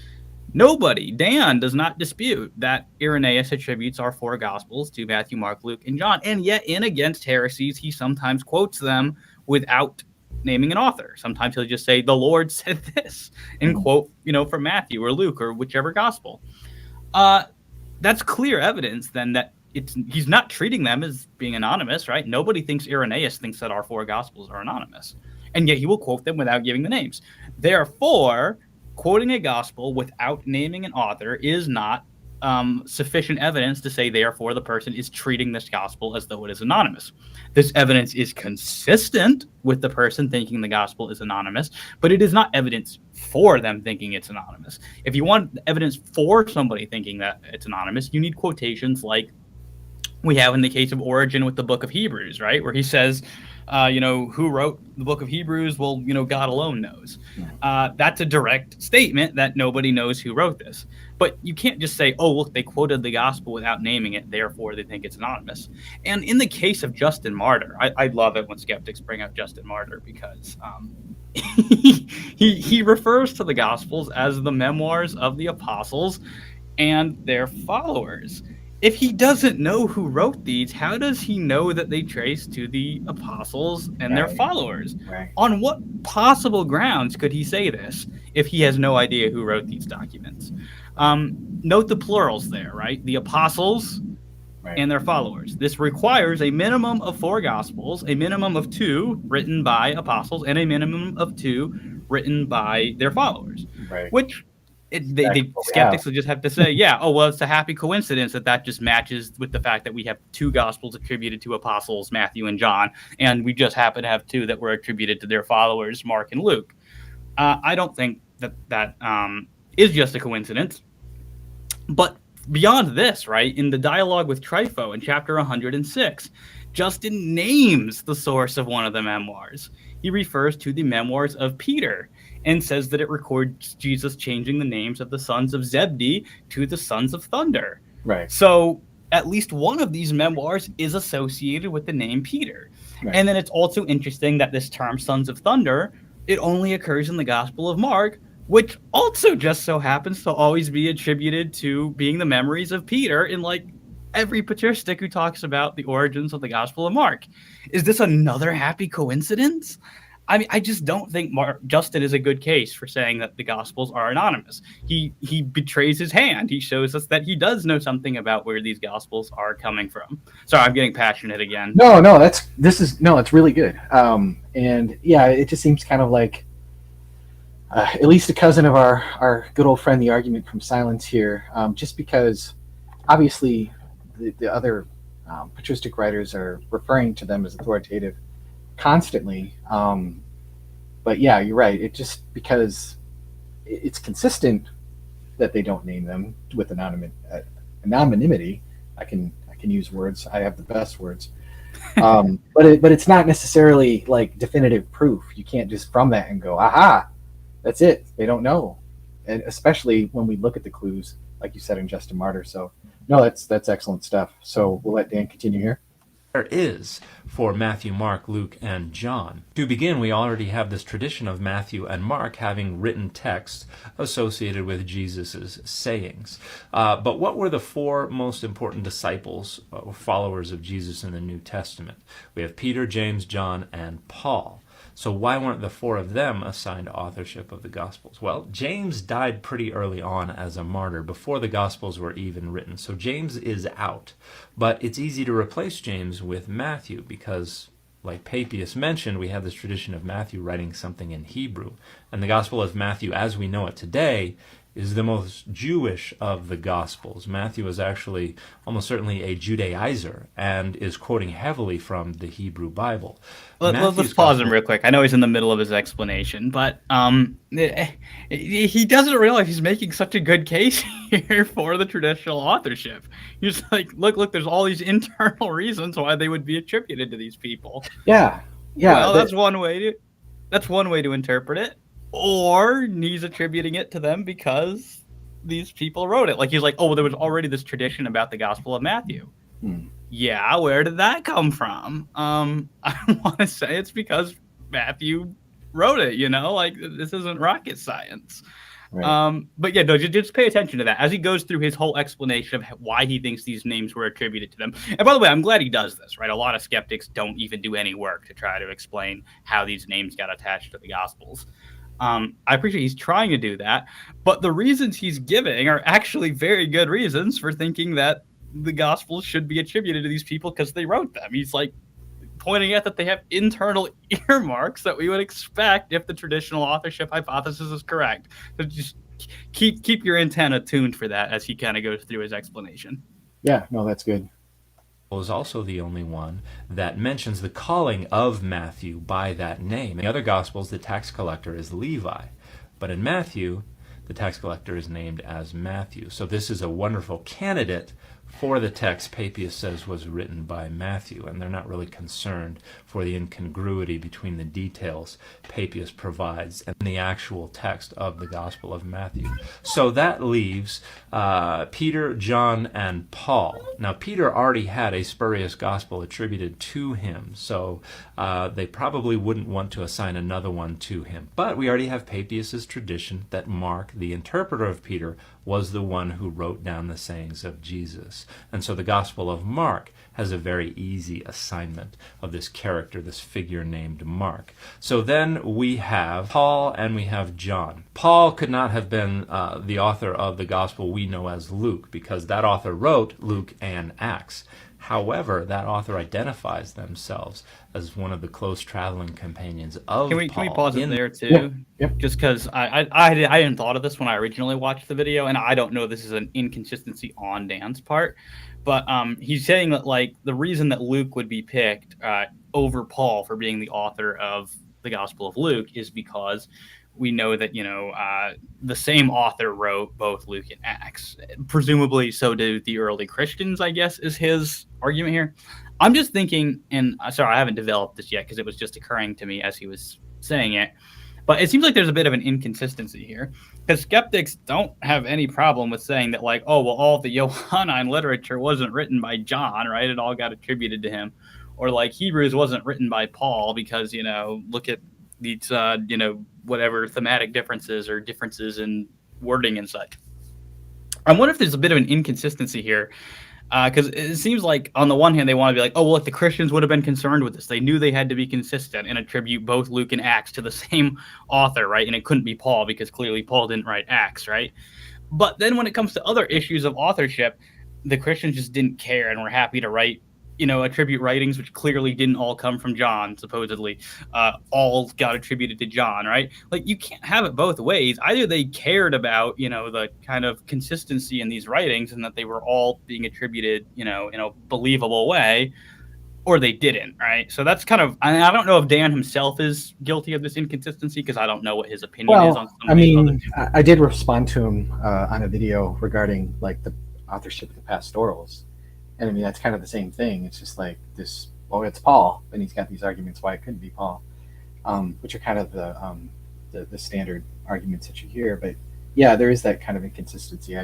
Nobody, Dan, does not dispute that Irenaeus attributes our four Gospels to Matthew, Mark, Luke, and John. And yet, in Against Heresies, he sometimes quotes them without naming an author. Sometimes he'll just say, the Lord said this, and quote, from Matthew or Luke or whichever Gospel. That's clear evidence, then, that he's not treating them as being anonymous, right? Nobody thinks Irenaeus thinks that our four Gospels are anonymous. And yet he will quote them without giving the names. Therefore, quoting a gospel without naming an author is not sufficient evidence to say, therefore, the person is treating this gospel as though it is anonymous. This evidence is consistent with the person thinking the gospel is anonymous, but it is not evidence for them thinking it's anonymous. If you want evidence for somebody thinking that it's anonymous, you need quotations like we have in the case of Origen with the book of Hebrews, right? Where he says, who wrote the book of Hebrews? Well, God alone knows. That's a direct statement that nobody knows who wrote this. But you can't just say, oh, look, they quoted the gospel without naming it, therefore they think it's anonymous. And in the case of Justin Martyr, I love it when skeptics bring up Justin Martyr because he refers to the gospels as the memoirs of the apostles and their followers. If he doesn't know who wrote these, how does he know that they trace to the apostles and their followers? Right. On what possible grounds could he say this if he has no idea who wrote these documents? Note the plurals there, right? The apostles and their followers. This requires a minimum of 4 gospels, a minimum of 2 written by apostles, and a minimum of 2 written by their followers. Right. Which the skeptics will just have to say, it's a happy coincidence that just matches with the fact that we have 2 gospels attributed to apostles, Matthew and John, and we just happen to have 2 that were attributed to their followers, Mark and Luke. I don't think that is just a coincidence. But beyond this, right, in the dialogue with Trypho in chapter 106, Justin names the source of one of the memoirs. He refers to the memoirs of Peter and says that it records Jesus changing the names of the sons of Zebedee to the sons of thunder. Right. So at least one of these memoirs is associated with the name Peter. Right. And then it's also interesting that this term sons of thunder, it only occurs in the Gospel of Mark, which also just so happens to always be attributed to being the memories of Peter in every patristic who talks about the origins of the Gospel of Mark. Is this another happy coincidence? I mean, I just don't think Justin is a good case for saying that the Gospels are anonymous. He betrays his hand. He shows us that he does know something about where these Gospels are coming from. Sorry, I'm getting passionate again. No, it's really good. And yeah, it just seems kind of like at least a cousin of our good old friend, the argument from silence here, just because obviously the other patristic writers are referring to them as authoritative constantly, but yeah, you're right. It just because it's consistent that they don't name them with anonymity. I can use words. I have the best words, but it's not necessarily like definitive proof. You can't just from that and go, aha, that's it. They don't know, and especially when we look at the clues, like you said in Justin Martyr. So no, that's excellent stuff. So we'll let Dan continue here. There is for Matthew, Mark, Luke, and John. To begin, we already have this tradition of Matthew and Mark having written texts associated with Jesus' sayings. But what were the 4 most important disciples or followers of Jesus in the New Testament? We have Peter, James, John, and Paul. So why weren't the 4 of them assigned authorship of the Gospels? Well, James died pretty early on as a martyr, before the Gospels were even written. So James is out. But it's easy to replace James with Matthew because like Papias mentioned, we have this tradition of Matthew writing something in Hebrew. And the Gospel of Matthew, as we know it today, is the most Jewish of the Gospels. Matthew is actually almost certainly a Judaizer and is quoting heavily from the Hebrew Bible. Let's pause him real quick. I know he's in the middle of his explanation, but he doesn't realize he's making such a good case here for the traditional authorship. He's like, look, there's all these internal reasons why they would be attributed to these people. Yeah. Well, that's one way to interpret it. Or he's attributing it to them because these people wrote it. Like he's like, oh, well, there was already this tradition about the Gospel of Matthew. Yeah, where did that come from? I want to say it's because Matthew wrote it, like this isn't rocket science. Right. But yeah, no, just pay attention to that as he goes through his whole explanation of why he thinks these names were attributed to them. And by the way, I'm glad he does this, right? A lot of skeptics don't even do any work to try to explain how these names got attached to the Gospels. I appreciate he's trying to do that, but the reasons he's giving are actually very good reasons for thinking that the Gospels should be attributed to these people because they wrote them. He's like pointing out that they have internal earmarks that we would expect if the traditional authorship hypothesis is correct. So just keep your antenna tuned for that as he kind of goes through his explanation. Yeah, no, that's good. Is also the only one that mentions the calling of Matthew by that name. In the other Gospels, the tax collector is Levi, but in Matthew, the tax collector is named as Matthew. So this is a wonderful candidate for the text Papias says was written by Matthew, and they're not really concerned for the incongruity between the details Papias provides and the actual text of the Gospel of Matthew. So that leaves Peter, John, and Paul. Now, Peter already had a spurious gospel attributed to him, so they probably wouldn't want to assign another one to him. But we already have Papias' tradition that Mark, the interpreter of Peter, was the one who wrote down the sayings of Jesus. And so the Gospel of Mark has a very easy assignment of this character, this figure named Mark. So then we have Paul and we have John. Paul could not have been the author of the Gospel we know as Luke, because that author wrote Luke and Acts. However, that author identifies themselves as one of the close traveling companions of Paul. Can we pause it there too? Yep. Just because I hadn't thought of this when I originally watched the video, and I don't know this is an inconsistency on Dan's part, but he's saying that like the reason that Luke would be picked over Paul for being the author of the Gospel of Luke is because we know that, the same author wrote both Luke and Acts. Presumably, so did the early Christians, I guess, is his argument here. I'm just thinking, and sorry, I haven't developed this yet because it was just occurring to me as he was saying it, but it seems like there's a bit of an inconsistency here because skeptics don't have any problem with saying that, like, oh, well, all the Johannine literature wasn't written by John, right? It all got attributed to him. Or like Hebrews wasn't written by Paul because, look at these, whatever thematic differences or differences in wording and such. I wonder if there's a bit of an inconsistency here because it seems like on the one hand, they want to be like, oh, well, if the Christians would have been concerned with this, they knew they had to be consistent and attribute both Luke and Acts to the same author, right? And it couldn't be Paul because clearly Paul didn't write Acts, right? But then when it comes to other issues of authorship, the Christians just didn't care and were happy to write, attribute writings, which clearly didn't all come from John, supposedly, all got attributed to John, right? Like, you can't have it both ways. Either they cared about, the kind of consistency in these writings and that they were all being attributed, in a believable way, or they didn't, right? So that's kind of, I don't know if Dan himself is guilty of this inconsistency because I don't know what his opinion is on some of these other things. I did respond to him on a video regarding, like, the authorship of the pastorals. And I mean, that's kind of the same thing. It's just like this, well, it's Paul, and he's got these arguments why it couldn't be Paul, which are kind of the standard arguments that you hear. But yeah, there is that kind of inconsistency.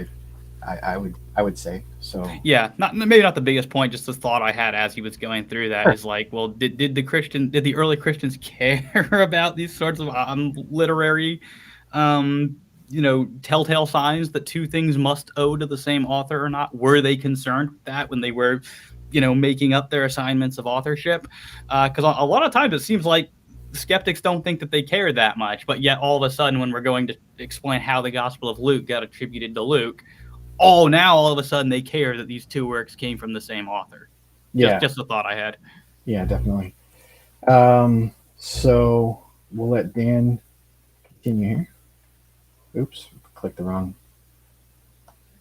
I would say so. Yeah, maybe not the biggest point. Just the thought I had as he was going through that is like, well, did the early Christians care about these sorts of literary telltale signs that two things must owe to the same author or not? Were they concerned with that when they were, making up their assignments of authorship? Because a lot of times it seems like skeptics don't think that they care that much, but yet all of a sudden when we're going to explain how the Gospel of Luke got attributed to Luke, now all of a sudden they care that these two works came from the same author. Yeah. Just a thought I had. Yeah, definitely. So we'll let Dan continue here. Oops, clicked the wrong.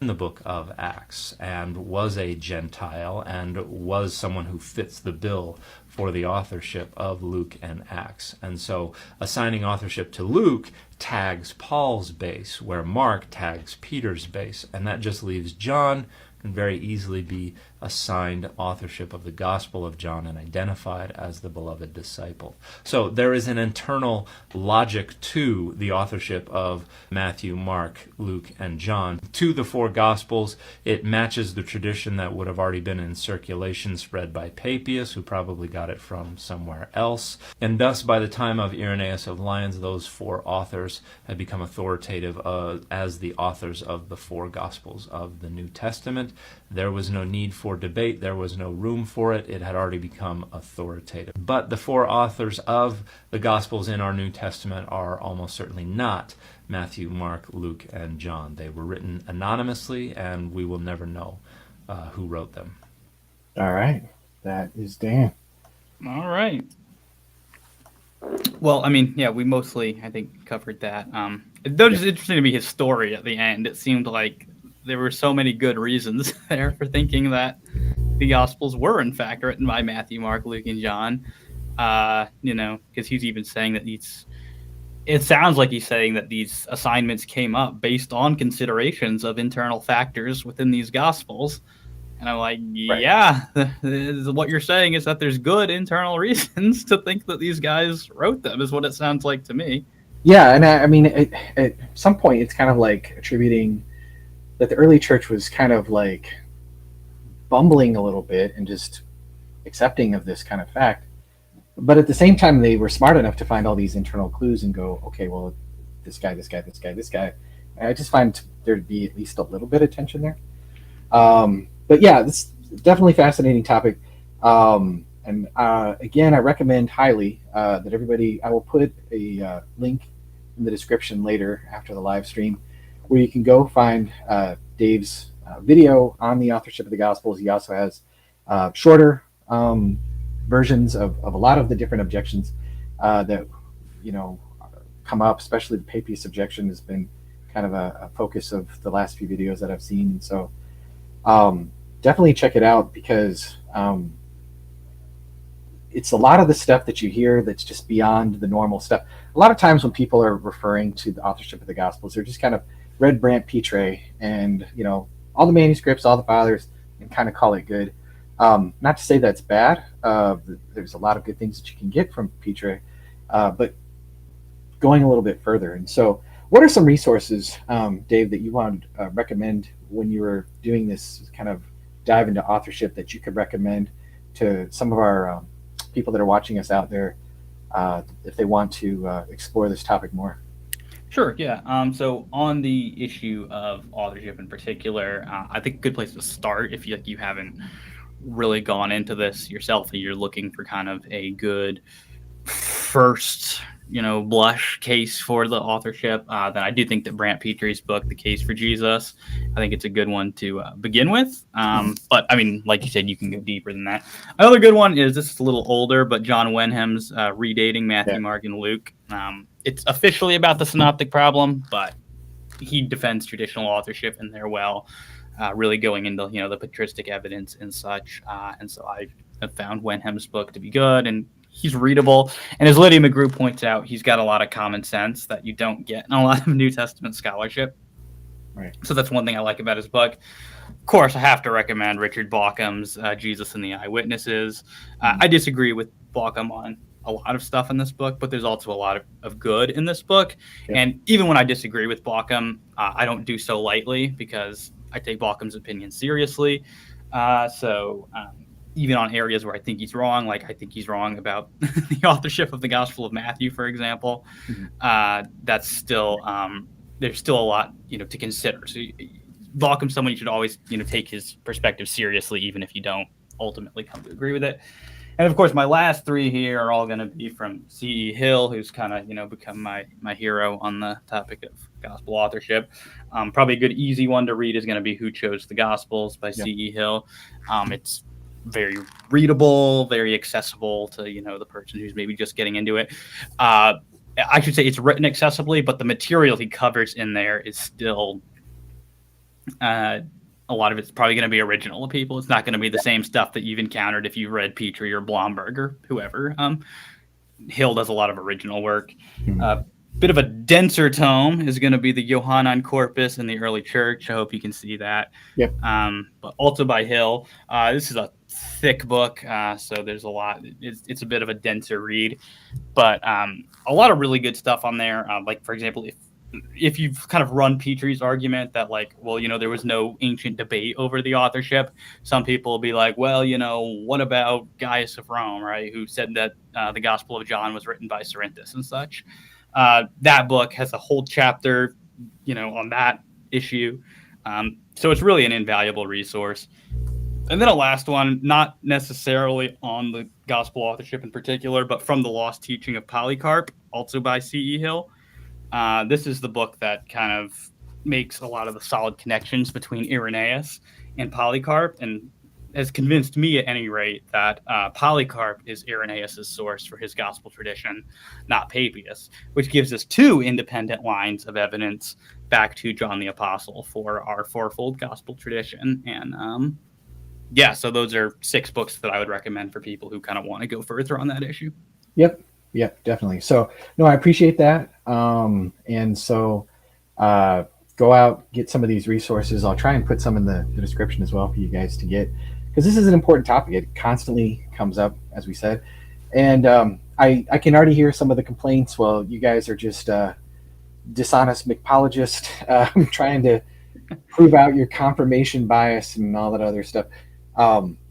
In the book of Acts and was a Gentile and was someone who fits the bill for the authorship of Luke and Acts. And so assigning authorship to Luke tags Paul's base, where Mark tags Peter's base, and that just leaves John can very easily be assigned authorship of the Gospel of John and identified as the beloved disciple. So there is an internal logic to the authorship of Matthew, Mark, Luke, and John. To the four Gospels, it matches the tradition that would have already been in circulation spread by Papias, who probably got it from somewhere else. And thus, by the time of Irenaeus of Lyons, those four authors had become authoritative as the authors of the four Gospels of the New Testament. There was no need for debate. There was no room for it. It had already become authoritative. But the four authors of the Gospels in our New Testament are almost certainly not Matthew, Mark, Luke, and John. They were written anonymously, and we will never know who wrote them. All right. That is Dan. All right. Well, I mean, yeah, we mostly, I think, covered that. It was interesting to me, his story at the end. It seemed like there were so many good reasons there for thinking that the Gospels were, in fact, written by Matthew, Mark, Luke, and John. Because he's even saying that it sounds like he's saying that these assignments came up based on considerations of internal factors within these Gospels. And I'm like, yeah, what you're saying is that there's good internal reasons to think that these guys wrote them, is what it sounds like to me. Yeah, and I mean, at some point, it's kind of like attributing that the early church was kind of like bumbling a little bit and just accepting of this kind of fact. But at the same time, they were smart enough to find all these internal clues and go, okay, well, this guy. And I just find there to be at least a little bit of tension there. But yeah, this is definitely a fascinating topic. And again, I recommend highly that everybody, I will put a link in the description later after the live stream where you can go find Dave's video on the authorship of the Gospels. He also has shorter versions of a lot of the different objections that come up, especially the Papias objection has been kind of a focus of the last few videos that I've seen. And so definitely check it out because it's a lot of the stuff that you hear that's just beyond the normal stuff. A lot of times when people are referring to the authorship of the Gospels, they're just kind of read Brant Pitre and, all the manuscripts, all the fathers, and kind of call it good. Not to say that's bad. There's a lot of good things that you can get from Pitre, but going a little bit further. And so what are some resources, Dave, that you want to recommend when you were doing this kind of dive into authorship that you could recommend to some of our people that are watching us out there if they want to explore this topic more? Sure, yeah. So on the issue of authorship in particular, I think a good place to start if you haven't really gone into this yourself and you're looking for kind of a good first blush case for the authorship, then I do think that Brant Pitre's book, The Case for Jesus, I think it's a good one to begin with. But I mean, like you said, you can go deeper than that. Another good one is, this is a little older, but John Wenham's Redating Matthew, Mark, and Luke. It's officially about the synoptic problem, but he defends traditional authorship in there well, really going into the patristic evidence and such. And so I have found Wenham's book to be good, and he's readable. And as Lydia McGrew points out, he's got a lot of common sense that you don't get in a lot of New Testament scholarship. Right. So that's one thing I like about his book. Of course, I have to recommend Richard Bauckham's Jesus and the Eyewitnesses. I disagree with Bauckham on a lot of stuff in this book, but there's also a lot of good in this book. Yeah. And even when I disagree with Bauckham, I don't do so lightly because I take Bauckham's opinion seriously. Even on areas where I think he's wrong, like I think he's wrong about the authorship of the Gospel of Matthew, for example, that's still, there's still a lot, to consider. So Bauckham's someone you should always, take his perspective seriously, even if you don't ultimately come to agree with it. And of course, my last three here are all going to be from C.E. Hill, who's kind of, become my hero on the topic of gospel authorship. Probably a good, easy one to read is going to be Who Chose the Gospels by C.E. Hill. It's very readable, very accessible to, the person who's maybe just getting into it. I should say it's written accessibly, but the material he covers in there is still a lot of it's probably going to be original to people. It's not going to be the same stuff that you've encountered if you've read Petrie or Blomberg or whoever. Hill does a lot of original work. Bit of a denser tome is going to be the Johannine Corpus in the early church. I hope you can see that. Yep. But also by Hill. This is a thick book, so there's a lot. It's a bit of a denser read, but a lot of really good stuff on there. Like, for example, if you've kind of run Petrie's argument that, like, well, there was no ancient debate over the authorship, some people will be like, well, what about Gaius of Rome, right, who said that the Gospel of John was written by Cerinthus and such. That book has a whole chapter, on that issue. So it's really an invaluable resource. And then a last one, not necessarily on the gospel authorship in particular, but From the Lost Teaching of Polycarp, also by C.E. Hill. This is the book that kind of makes a lot of the solid connections between Irenaeus and Polycarp, and has convinced me at any rate that Polycarp is Irenaeus' source for his gospel tradition, not Papias, which gives us two independent lines of evidence back to John the Apostle for our fourfold gospel tradition. And so those are 6 books that I would recommend for people who kind of want to go further on that issue. Yep, definitely. So, no, I appreciate that. And so go out, get some of these resources. I'll try and put some in the description as well for you guys to get, because this is an important topic. It constantly comes up, as we said. And I can already hear some of the complaints. Well, you guys are just dishonest McPologists trying to prove out your confirmation bias and all that other stuff.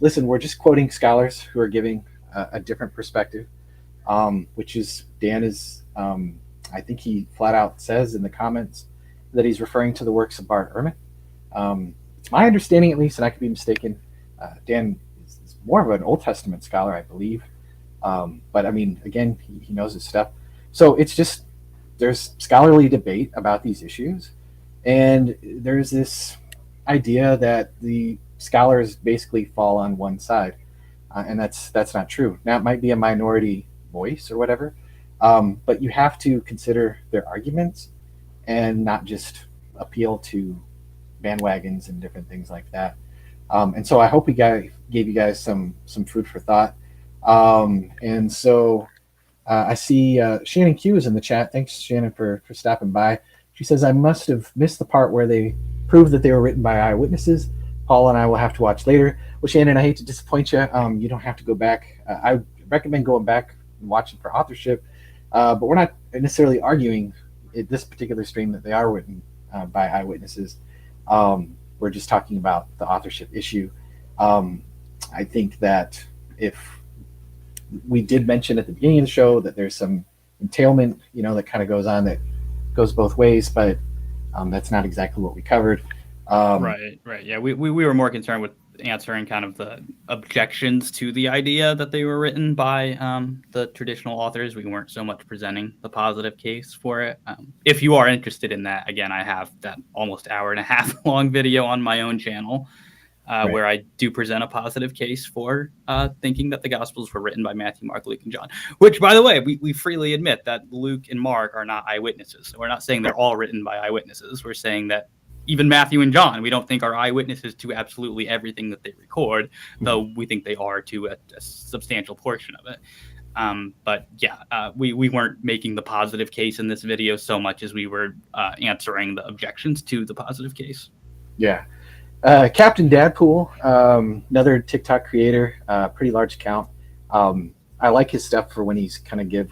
Listen, we're just quoting scholars who are giving a different perspective, which is, Dan is, I think he flat out says in the comments that he's referring to the works of Bart Ehrman. It's my understanding, at least, and I could be mistaken, Dan is more of an Old Testament scholar, I believe. But I mean, again, he knows his stuff. So it's just, there's scholarly debate about these issues. And there's this idea that the scholars basically fall on one side. And that's not true. Now, it might be a minority voice or whatever, but you have to consider their arguments and not just appeal to bandwagons and different things like that. And so I hope we gave you guys some food for thought. And so I see Shannon Q is in the chat. Thanks, Shannon, for stopping by. She says, I must have missed the part where they proved that they were written by eyewitnesses. Paul and I will have to watch later. Well, Shannon, I hate to disappoint you. You don't have to go back. I recommend going back and watching for authorship. But we're not necessarily arguing in this particular stream that they are written by eyewitnesses. We're just talking about the authorship issue. I think that if we did mention at the beginning of the show that there's some entailment, that kind of goes on, that goes both ways, but that's not exactly what we covered. Right. Yeah, we were more concerned with answering kind of the objections to the idea that they were written by the traditional authors. We weren't so much presenting the positive case for it. If you are interested in that, again, I have that almost hour and a half long video on my own channel where I do present a positive case for thinking that the Gospels were written by Matthew, Mark, Luke, and John, which, by the way, we freely admit that Luke and Mark are not eyewitnesses. So we're not saying they're all written by eyewitnesses. We're saying that even Matthew and John, we don't think are eyewitnesses to absolutely everything that they record, though we think they are to a substantial portion of it. But we weren't making the positive case in this video so much as we were answering the objections to the positive case. Yeah. Captain Dadpool, another TikTok creator, pretty large account. I like his stuff for when he's kind of give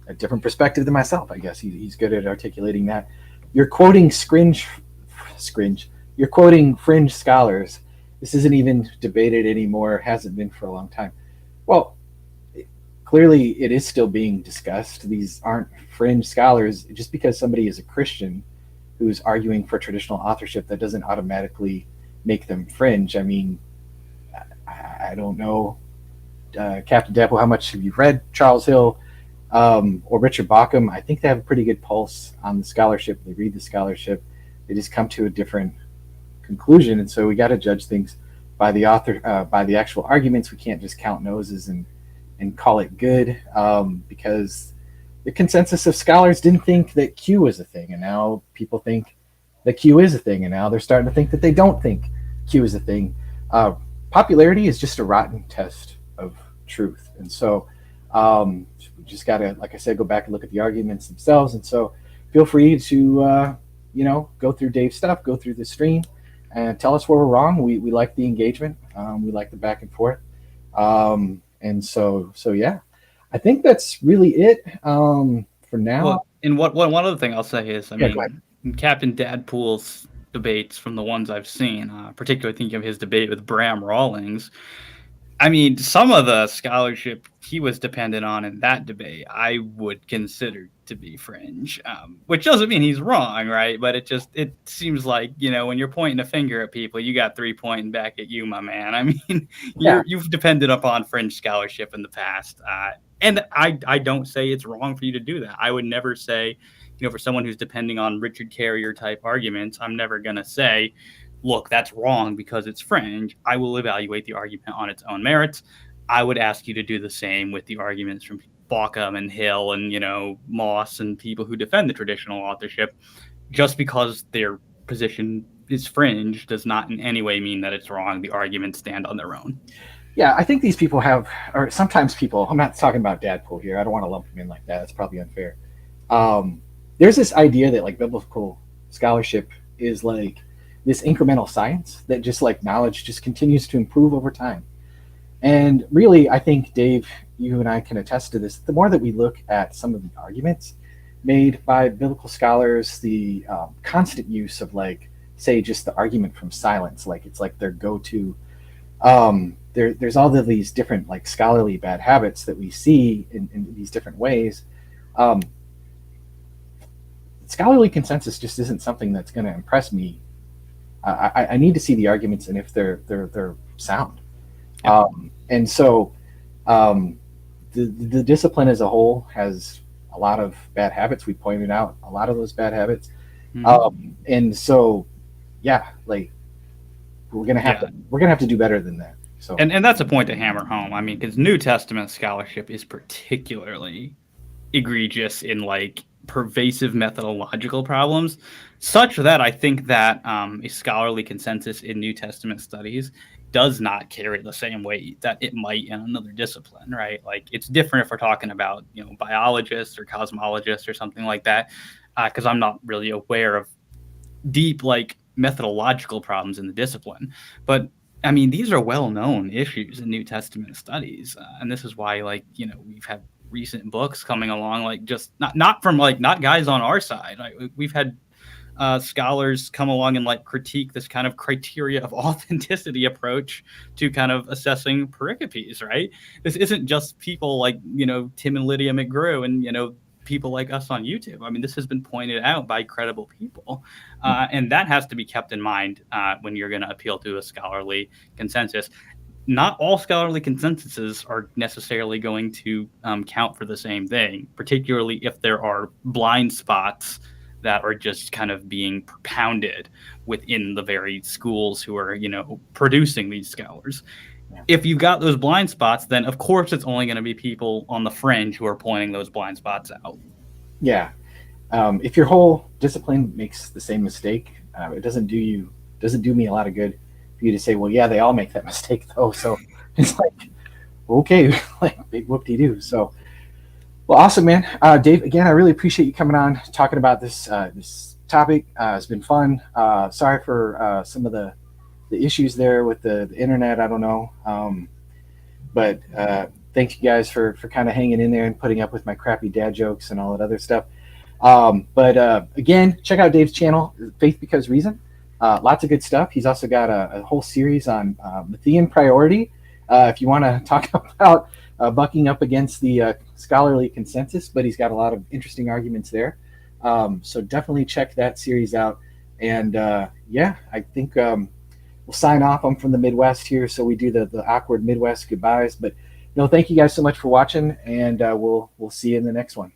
a different perspective than myself, I guess. He's good at articulating that. You're quoting You're quoting fringe scholars. This isn't even debated anymore. Hasn't been for a long time. Well, clearly it is still being discussed. These aren't fringe scholars. Just because somebody is a Christian who's arguing for traditional authorship, that doesn't automatically make them fringe. I mean, I don't know, Captain Dapple, how much have you read Charles Hill or Richard Bauckham? I think they have a pretty good pulse on the scholarship. They read the scholarship. They just come to a different conclusion. And so we got to judge things by the author, by the actual arguments. We can't just count noses and call it good, because the consensus of scholars didn't think that Q was a thing, and now people think that Q is a thing, and now they're starting to think that they don't think Q is a thing. Popularity is just a rotten test of truth, and so we just gotta, like I said, go back and look at the arguments themselves. And so feel free to go through Dave's stuff, go through the stream, and tell us where we're wrong. We like the engagement, we like the back and forth, and so yeah, I think that's really it for now. Well, and one other thing I'll say is, I mean, Captain Dadpool's debates, from the ones I've seen, particularly thinking of his debate with Bram Rawlings, I mean, some of the scholarship he was dependent on in that debate, I would consider to be fringe, which doesn't mean he's wrong, right? But it seems like, when you're pointing a finger at people, you got three pointing back at you, my man. I mean, you've depended upon fringe scholarship in the past. And I don't say it's wrong for you to do that. I would never say, for someone who's depending on Richard Carrier type arguments, I'm never going to say, look, that's wrong because it's fringe. I will evaluate the argument on its own merits. I would ask you to do the same with the arguments from Bauckham and Hill and, Moss and people who defend the traditional authorship. Just because their position is fringe does not in any way mean that it's wrong. The arguments stand on their own. Yeah, I think these people have, or sometimes people, I'm not talking about Dadpool here. I don't want to lump them in like that. That's probably unfair. There's this idea that like biblical scholarship is like this incremental science that just like knowledge just continues to improve over time. And really, I think, Dave, you and I can attest to this. The more that we look at some of the arguments made by biblical scholars, the constant use of like, say, just the argument from silence, like it's like their go-to. There's all of these different like scholarly bad habits that we see in these different ways. Scholarly consensus just isn't something that's going to impress me. I need to see the arguments and if they're sound. And so the discipline as a whole has a lot of bad habits. We pointed out a lot of those bad habits. And so, yeah, like we're gonna have to do better than that. So and that's a point to hammer home. I mean, because New Testament scholarship is particularly egregious in like pervasive methodological problems, such that I think that a scholarly consensus in New Testament studies does not carry the same weight that it might in another discipline, right? Like it's different if we're talking about, biologists or cosmologists or something like that, because I'm not really aware of deep like methodological problems in the discipline. But I mean, these are well-known issues in New Testament studies, and this is why, like, we've had recent books coming along, like just not from like not guys on our side. Like, we've had scholars come along and like critique this kind of criteria of authenticity approach to kind of assessing pericopes, right? This isn't just people like, Tim and Lydia McGrew and, people like us on YouTube. I mean, this has been pointed out by credible people. And that has to be kept in mind when you're going to appeal to a scholarly consensus. Not all scholarly consensuses are necessarily going to count for the same thing, particularly if there are blind spots that are just kind of being propounded within the very schools who are, producing these scholars. Yeah. If you've got those blind spots, then of course it's only going to be people on the fringe who are pointing those blind spots out. Yeah. If your whole discipline makes the same mistake, it doesn't do me a lot of good for you to say, well, yeah, they all make that mistake though. So it's like, okay, like big whoop-de-doo. So, well, awesome, man. Dave, again, I really appreciate you coming on, talking about this topic. It's been fun. Sorry for some of the issues there with the internet. I don't know. But thank you guys for kind of hanging in there and putting up with my crappy dad jokes and all that other stuff. But again, check out Dave's channel, Faith Because Reason. Lots of good stuff. He's also got a whole series on Matthean priority. If you want to talk about bucking up against the scholarly consensus, but he's got a lot of interesting arguments there. So definitely check that series out. And yeah, I think we'll sign off. I'm from the Midwest here, so we do the awkward Midwest goodbyes. But no, thank you guys so much for watching, and we'll see you in the next one.